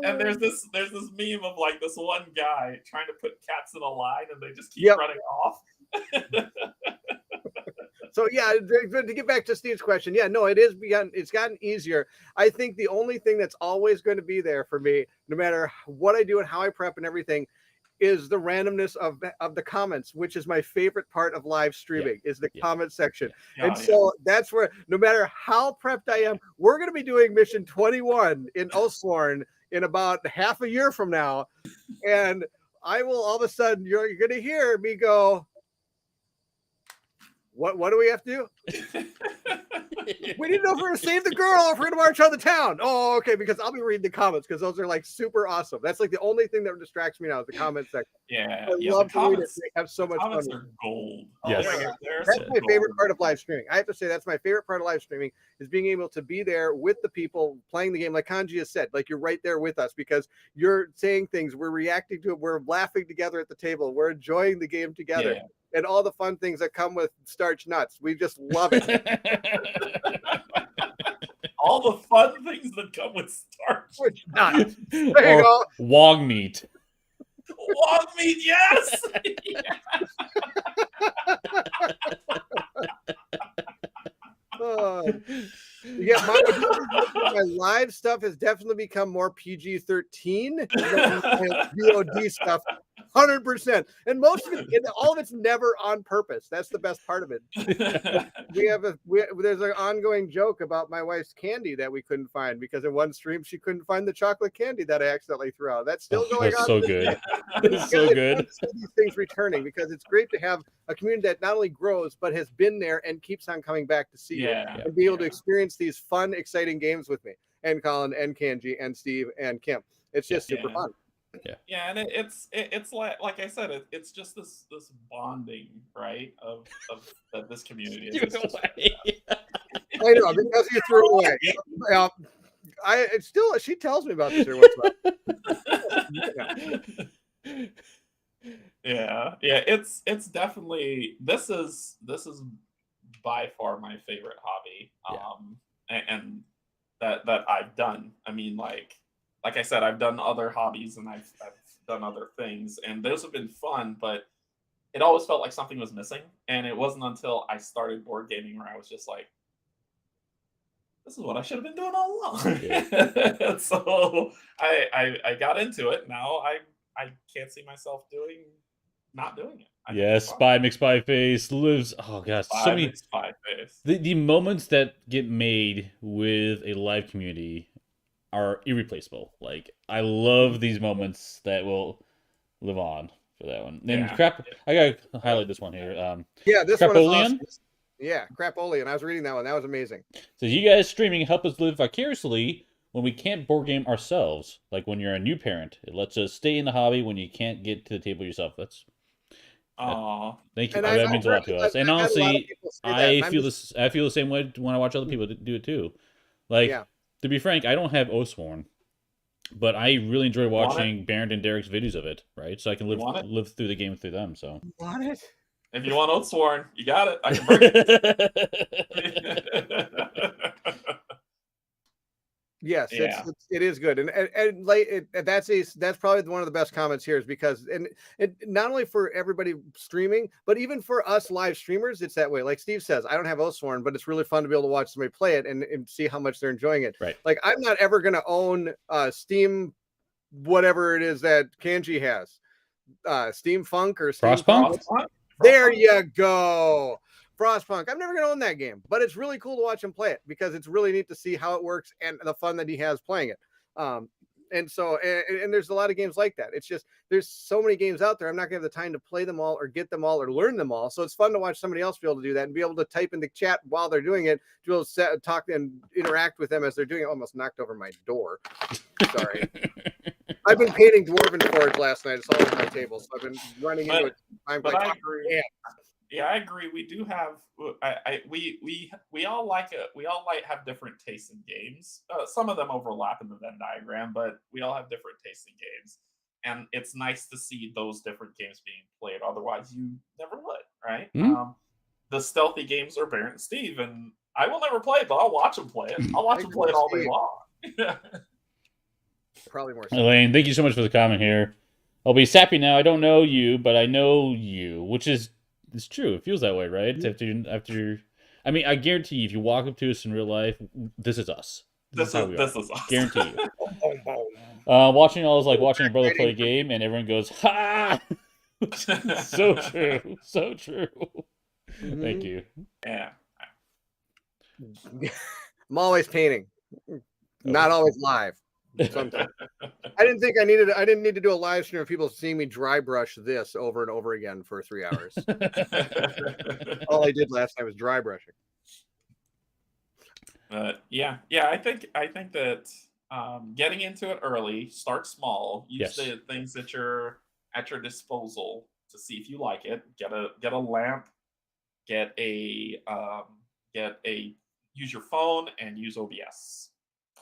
And there's this meme of like this one guy trying to put cats in a line and they just keep running off. So yeah, to get back to Steve's question, yeah, no, it's gotten easier. I think the only thing that's always going to be there for me, no matter what I do and how I prep and everything, is the randomness of the comments, which is my favorite part of live streaming, is the comment section. And so that's where, no matter how prepped I am, we're going to be doing mission 21 in Oathsworn in about half a year from now. And I will all of a sudden, you're going to hear me go, what do we have to do? We didn't know if we're going to save the girl or if we're going to march on the town. Oh, okay, because I'll be reading the comments because those are like super awesome. That's like the only thing that distracts me now is the comment section. Yeah, I love to read it. They have so much fun. Comments are gold. Yes. That's my favorite part of live streaming. I have to say that's my favorite part of live streaming is being able to be there with the people playing the game. Like Canje has said, like you're right there with us because you're saying things, we're reacting to it, we're laughing together at the table, we're enjoying the game together. And all the fun things that come with Starch Nuts. We just love it. All the fun things that come with Starch Nuts. There you go. Wong meat. Wong meat, yes! My live stuff has definitely become more PG-13 VOD stuff. 100%, and most of it, all of it's never on purpose. That's the best part of it. There's an ongoing joke about my wife's candy that we couldn't find because in one stream she couldn't find the chocolate candy that I accidentally threw out. That's still going on. So good. It's so good. These things returning because it's great to have a community that not only grows but has been there and keeps on coming back to see you and be able to experience these fun, exciting games with me and Colin and Canje and Steve and Kim. It's just super fun. Yeah, and it's like I said, it's just this bonding, right, of this community. I know because you threw it away. It's still she tells me about this every once in a while. It's definitely this is by far my favorite hobby, and that I've done. I mean, like I said, I've done other hobbies and I've done other things, and those have been fun, but it always felt like something was missing. And it wasn't until I started board gaming where I was just like, this is what I should have been doing all along. Yeah. So I got into it. Now I can't see myself not doing it. Spy McSpy Face lives. Oh gosh, so many Spy Face. The moments that get made with a live community are irreplaceable. Like I love these moments that will live on for that one. And I gotta highlight this one here. This one is awesome. Yeah, Crapolian. I was reading that one. That was amazing. So you guys streaming help us live vicariously when we can't board game ourselves. Like when you're a new parent, it lets us stay in the hobby when you can't get to the table yourself. That's thank you. That means a lot to us. And honestly, I feel the same way when I watch other people do it too. Like to be frank, I don't have Oathsworn, but I really enjoy watching Bairnt and Derrick's videos of it. Right, so I can live through the game through them. So want it. If you want Oathsworn, you got it. I can bring it. Yes, it is good, and that's probably one of the best comments here is because it not only for everybody streaming, but even for us live streamers, it's that way. Like Steve says, I don't have Oathsworn, but it's really fun to be able to watch somebody play it and see how much they're enjoying it. Right. Like I'm not ever going to own Steam, whatever it is that Canje has, Steam Funk or Steam Frostpunk. There you go. Frostpunk. I'm never going to own that game, but it's really cool to watch him play it because it's really neat to see how it works and the fun that he has playing it. And so there's a lot of games like that. It's just there's so many games out there. I'm not going to have the time to play them all or get them all or learn them all. So it's fun to watch somebody else be able to do that and be able to type in the chat while they're doing it, to be able to talk and interact with them as they're doing it. Almost knocked over my door. Sorry. I've been painting Dwarven Forge last night. It's all on my table, so I've been running into it. I agree. Yeah, I agree. We do have. We all have different tastes in games. Some of them overlap in the Venn diagram, but we all have different tastes in games, and it's nice to see those different games being played. Otherwise, you never would, right? Mm-hmm. The stealthy games are Bairnt and Steve, and I will never play it, but I'll watch them play it. I'll watch them play it all day long. Probably more. Elaine, thank you so much for the comment here. I'll be sappy now. I don't know you, but I know you, which is it's true. It feels that way, right? Mm-hmm. After I mean, I guarantee you, if you walk up to us in real life, this is us. This is how we are. This is awesome. Guarantee you. Watching all is like watching a brother play a game, and everyone goes, "Ha!" So true. So true. Thank you. Yeah. I'm always painting, not always live. Sometimes I didn't need to do a live stream of people seeing me dry brush this over and over again for 3 hours. All I did last night was dry brushing. Yeah. I think that getting into it early, start small, use the things that are at your disposal to see if you like it. Get a lamp, use your phone and use OBS.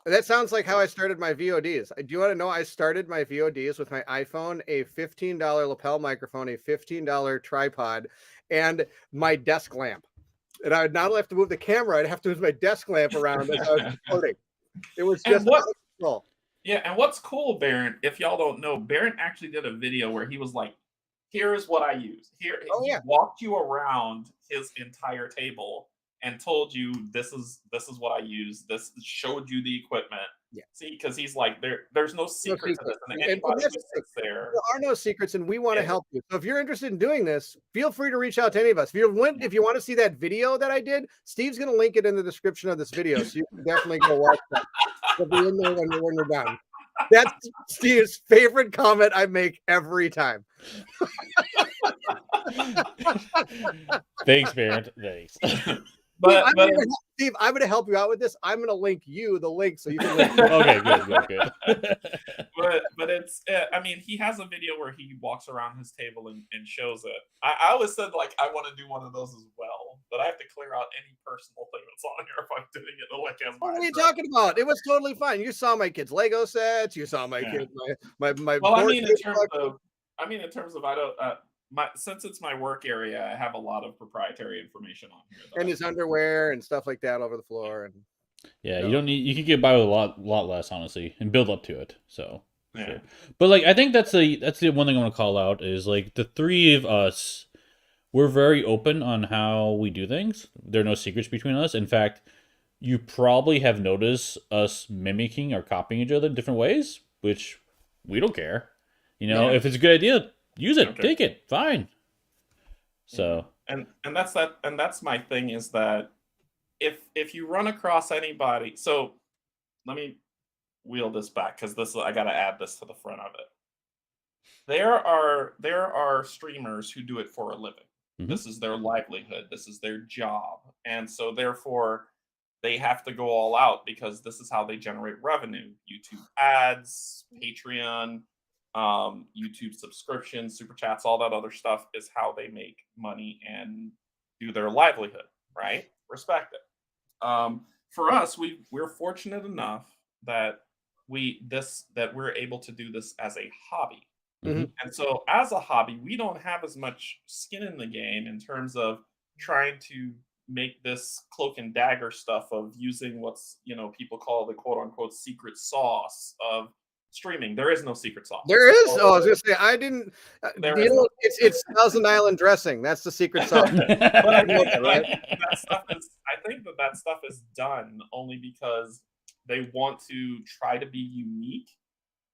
That sounds like how I started my VODs. Do you want to know? I started my VODs with my iPhone, a $15 lapel microphone, a $15 tripod, and my desk lamp. And I would not only have to move the camera, I'd have to move my desk lamp around as I was recording. It was just out of control. Yeah, and what's cool, Bairnt, if y'all don't know, Bairnt actually did a video where he was like, here's what I use. He walked you around his entire table and told you this is what I use. This showed you the equipment. Yeah. See, because he's like, there's no secret to this. And anybody who sits there are no secrets, and we want to help you. So if you're interested in doing this, feel free to reach out to any of us. If you want to see that video that I did, Steve's going to link it in the description of this video, so you can definitely go watch that. It'll be in there when you're done. That's Steve's favorite comment I make every time. Thanks, Bairnt. Thanks. But Steve, I'm going to help you out with this. I'm going to link you the link so you can link. Okay, good. but it's, I mean, he has a video where he walks around his table and shows it. I always said, like, I want to do one of those as well, but I have to clear out any personal thing that's on here if I'm doing it like as What are you talking about? It was totally fine. You saw my kids' Lego sets. You saw my kids, my. Well, I mean, in terms of, I don't. Since it's my work area, I have a lot of proprietary information on here. And his underwear and stuff like that over the floor. And yeah, you don't need. You can get by with a lot less, honestly, and build up to it. So, yeah. Sure. But like, I think that's the one thing I want to call out is like the three of us. We're very open on how we do things. There are no secrets between us. In fact, you probably have noticed us mimicking or copying each other in different ways, which we don't care. You know, if it's a good idea, use it, take it, fine. So and that's my thing is that if you run across anybody, so let me wheel this back because I got to add this to the front of it. There are streamers who do it for a living. Mm-hmm. This is their livelihood. This is their job, and so therefore they have to go all out because this is how they generate revenue. YouTube ads, Patreon, YouTube subscriptions, super chats, all that other stuff is how they make money and do their livelihood, right? Respect it. For us, we're fortunate enough that we're able to do this as a hobby. Mm-hmm. And so as a hobby, we don't have as much skin in the game in terms of trying to make this cloak and dagger stuff of using what's, people call the quote unquote secret sauce of streaming. There is no secret sauce. There is. I was gonna say I didn't. It's Thousand Island dressing. That's the secret sauce. But I think that stuff is done only because they want to try to be unique,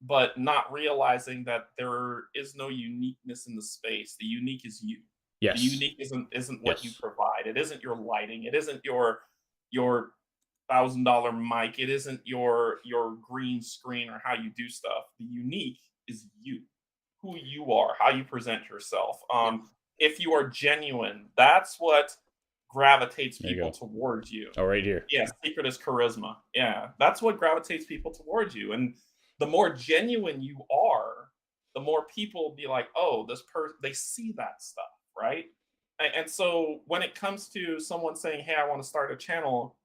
but not realizing that there is no uniqueness in the space. The unique is you. Yes. The unique isn't what you provide. It isn't your lighting. It isn't your $1,000 mic. It isn't your green screen or how you do stuff. The unique is you, who you are, how you present yourself. If you are genuine, that's what gravitates people towards you. Oh, right here. Yeah, secret is charisma. Yeah, that's what gravitates people towards you. And the more genuine you are, the more people be like, oh, this person, they see that stuff, right? And so when it comes to someone saying, hey, I want to start a channel,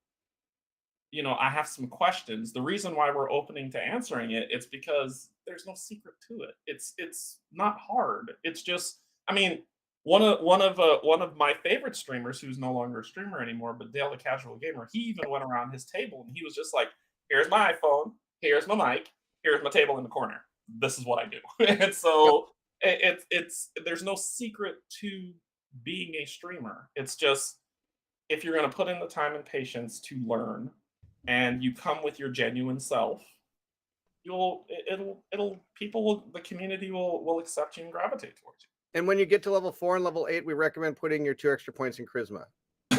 I have some questions. The reason why we're opening to answering it's because there's no secret to it. It's not hard. It's just, I mean, one of my favorite streamers, who's no longer a streamer anymore, but Dale the Casual Gamer, he even went around his table and he was just like, here's my iPhone, here's my mic, here's my table in the corner. This is what I do. And so it's there's no secret to being a streamer. It's just, if you're going to put in the time and patience to learn, and you come with your genuine self, the community will accept you and gravitate towards And when you get to level 4 and level 8, we recommend putting your 2 extra points in charisma.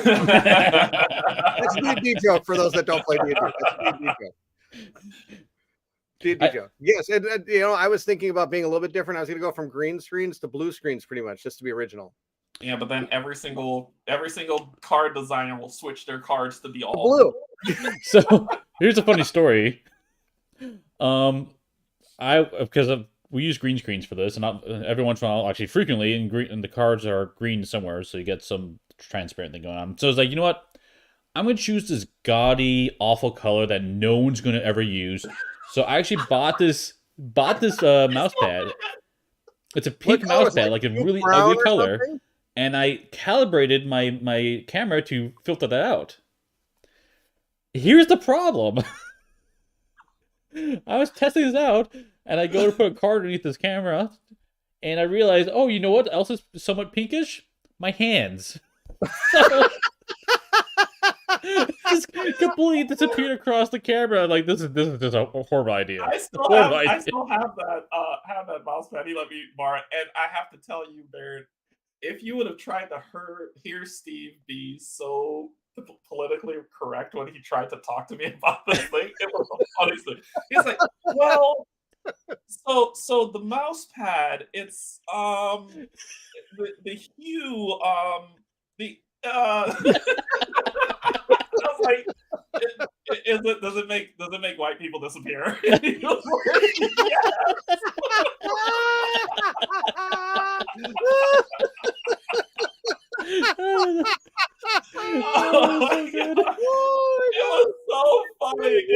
you. That's a D&D joke for those that don't play D&D. That's a D&D joke. D&D joke. Yes, and I was thinking about being a little bit different. I was going to go from green screens to blue screens, pretty much, just to be original. Yeah, but then every single card designer will switch their cards to be all blue. So here's a funny story. We use green screens for this, and every once in a while, actually frequently, and the cards are green somewhere, so you get some transparent thing going on. So it's like, you know what? I'm gonna choose this gaudy, awful color that no one's gonna ever use. So I actually bought this mouse pad. It's a pink mouse pad, like a really ugly color, and I calibrated my camera to filter that out. Here's the problem. I was testing this out, and I go to put a card underneath this camera, and I realized, oh, you know what else is somewhat pinkish? My hands. So, just completely disappeared across the camera. Like, this is just a horrible idea. I still have that mouse pad. He let me borrow it, and I have to tell you, Bairnt, if you would have tried to hear Steve be so politically correct when he tried to talk to me about this thing, it was the funniest thing. He's like, well, so the mouse pad, it's the hue, I was like, does it make white people disappear? He was like, yes.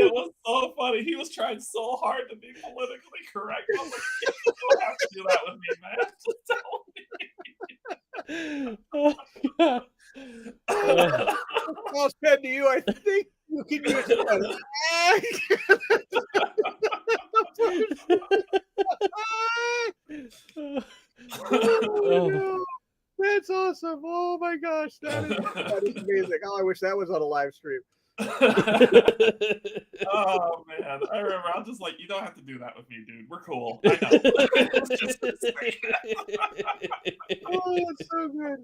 It was so funny. He was trying so hard to be politically correct. I was like, you don't have to do that with me, man. Just tell me. Oh, God. Mouse pad to you, I think you can use it. Oh, no. That's awesome. Oh my gosh. That is amazing. Oh, I wish that was on a live stream. Oh man, I remember. I was just like, you don't have to do that with me, dude. We're cool. I know. Oh, that's so good.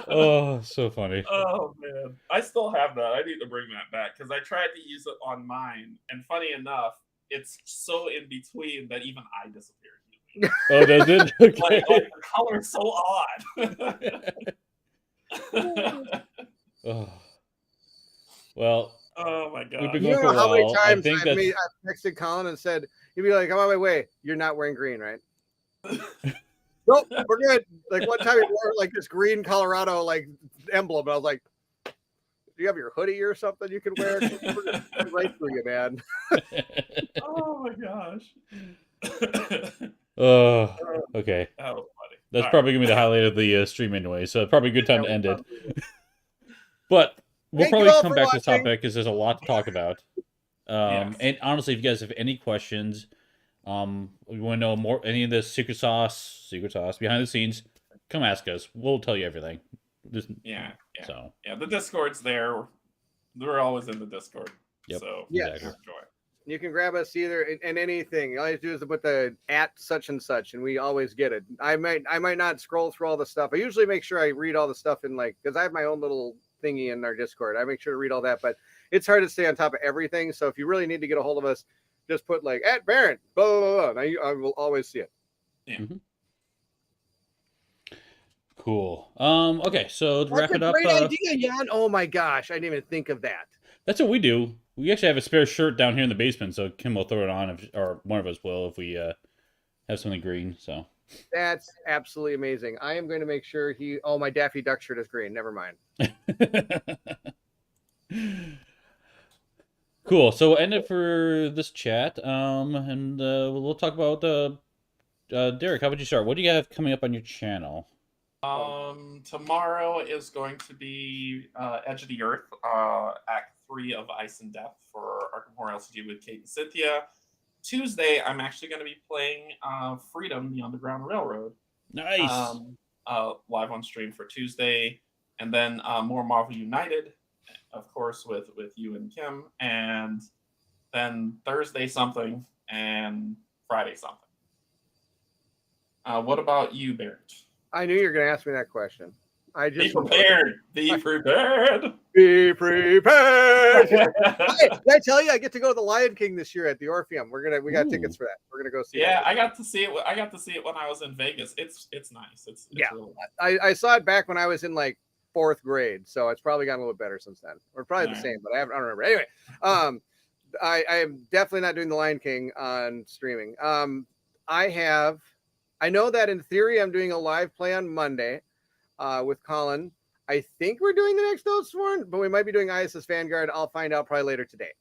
Oh, so funny. Oh man, I still have that. I need to bring that back because I tried to use it on mine, and funny enough, it's so in between that even I disappeared. Oh, does it? Okay. Like the color's so odd. Oh. Well, oh my god! We've been going for a while. How many times I've texted Colin and said, he'd be like, "I'm on my way. You're not wearing green, right?" Nope, we're good. Like one time he wore like this green Colorado like emblem. And I was like, "Do you have your hoodie or something you can wear?" Right for you, man. Oh my gosh. Oh, okay. That was funny. That's probably gonna be the highlight of the stream anyway. So probably a good time to end it. But we'll probably come back to this topic because there's a lot to talk about. Yes. And honestly, if you guys have any questions, we want to know more, any of the secret sauce behind the scenes, come ask us. We'll tell you everything. Yeah. So the Discord's there. We're always in the Discord. Yep. So exactly. enjoy. You can grab us either in anything. All you have to do is put the @such and such, and we always get it. I might not scroll through all the stuff. I usually make sure I read all the stuff in because I have my own little thingy in our Discord. I make sure to read all that, but it's hard to stay on top of everything. So if you really need to get a hold of us, just put @Bairnt, blah, blah, blah. I will always see it. Yeah. Mm-hmm. Cool. Okay, so to wrap it up. Great idea, Jan. Oh my gosh, I didn't even think of that. That's what we do. We actually have a spare shirt down here in the basement, so Kim will throw it on, or one of us will if we have something green. So that's absolutely amazing. I am going to make sure my Daffy Duck shirt is green. Never mind. Cool. So we'll end it for this chat, and we'll talk about Derrick. How about you start? What do you have coming up on your channel? Tomorrow is going to be Edge of the Earth, Act 3 of Ice and Death for Arkham Horror LCG with Kate and Cynthia. Tuesday, I'm actually going to be playing Freedom, the Underground Railroad. Nice. Live on stream for Tuesday, and then more Marvel United of course, with you and Kim, and then Thursday something, and Friday something. What about you, Bairnt? I knew you were going to ask me that question. Be prepared. Be prepared. Be prepared. Did I tell you I get to go to the Lion King this year at the Orpheum? We got tickets for that. We're gonna go see. Yeah, I got to see it. I got to see it when I was in Vegas. It's nice. It's really nice. I saw it back when I was in like 4th grade, so it's probably gotten a little bit better since then. Or probably the same, but I don't remember. Anyway, I am definitely not doing the Lion King on streaming. I know that in theory I'm doing a live play on Monday with Colin. I think we're doing the next Oathsworn, but we might be doing ISS Vanguard. I'll find out probably later today.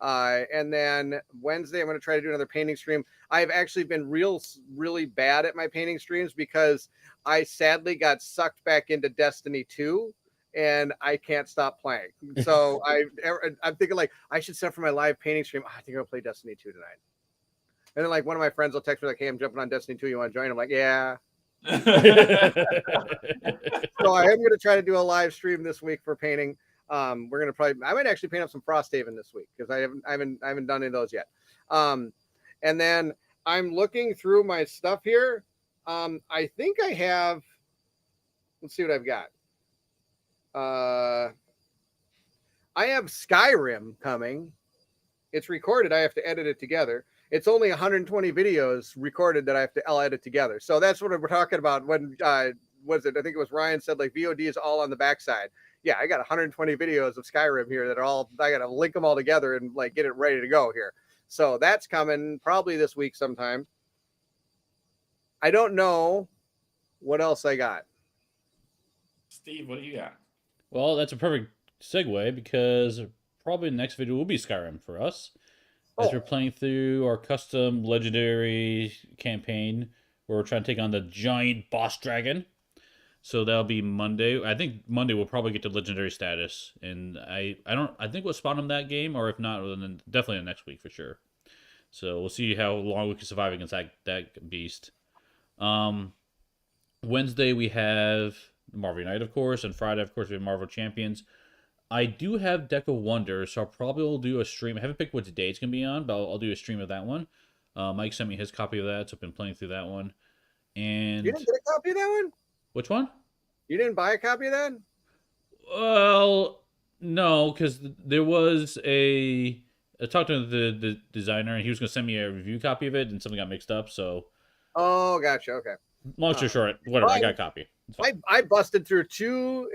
And then Wednesday, I'm going to try to do another painting stream. I've actually been really bad at my painting streams because I sadly got sucked back into Destiny 2 and I can't stop playing. So I'm thinking like I should set up for my live painting stream. I think I'll play Destiny 2 tonight. And then like one of my friends will text me like, "Hey, I'm jumping on Destiny 2. You want to join?" I'm like, "Yeah." So I am going to try to do a live stream this week for painting. We're going to I might actually paint up some Frosthaven this week because I haven't done any of those yet. And then I'm looking through my stuff here. I think I have. Let's see what I've got. I have Skyrim coming. It's recorded. I have to edit it together. It's only 120 videos recorded that I'll edit together. So that's what we're talking about when, was it? I think it was Ryan said like VOD is all on the backside. Yeah, I got 120 videos of Skyrim here that are all, I got to link them all together and like get it ready to go here. So that's coming probably this week sometime. I don't know what else I got. Steve, what do you got? Well, that's a perfect segue because probably the next video will be Skyrim for us. As we're playing through our custom legendary campaign where we're trying to take on the giant boss dragon. So that'll be Monday. I think Monday we'll probably get to legendary status. And I think we'll spawn him that game, or if not, then definitely next week for sure. So we'll see how long we can survive against that beast. Wednesday we have Marvel Unite, of course, and Friday, of course, we have Marvel Champions. I do have Deck of Wonders, so I'll probably do a stream. I haven't picked what day it's going to be on, but I'll do a stream of that one. Mike sent me his copy of that, so I've been playing through that one. And you didn't get a copy of that one? Which one? You didn't buy a copy of that? Well, no, because there was I talked to the designer, and he was going to send me a review copy of it, and something got mixed up, so... Oh, gotcha, okay. Long story short, whatever, I got a copy. I busted through two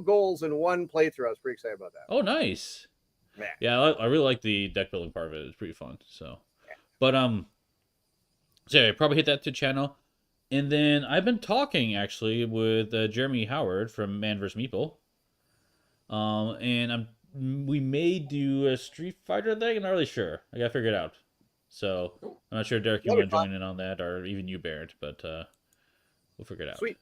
goals in one playthrough. I was pretty excited about that. Oh, nice. Yeah, I really like the deck building part of it. It's pretty fun. So, but so yeah, probably hit that to channel, and then I've been talking actually with Jeremy Howard from Man vs. Meeple, and we may do a Street Fighter thing. I'm not really sure. I gotta figure it out. So I'm not sure, Derrick, you want to join in on that, or even you, Bairnt, but we'll figure it out. Sweet.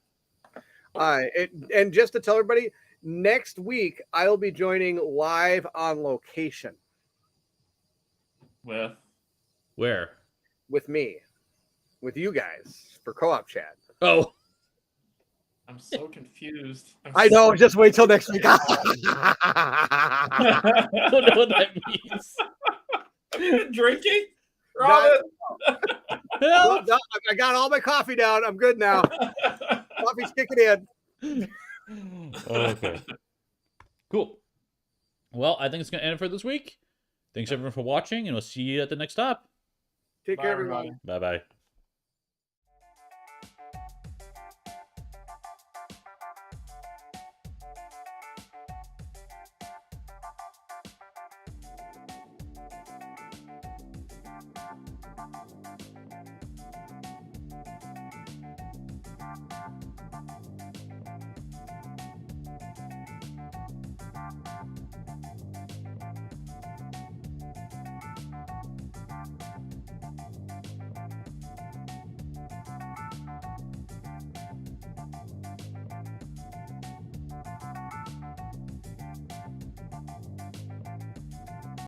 And just to tell everybody, next week I'll be joining live on location. With? Where? With me. With you guys for co-op chat. Oh. I'm so confused. I know, just wait till next week. I don't know what that means. Have you been drinking? Robin? No, I got all my coffee down. I'm good now. Coffee's kicking in. Okay. Cool. Well, I think it's going to end it for this week. Thanks everyone for watching, and we'll see you at the next stop. Take care, everyone. Bye-bye.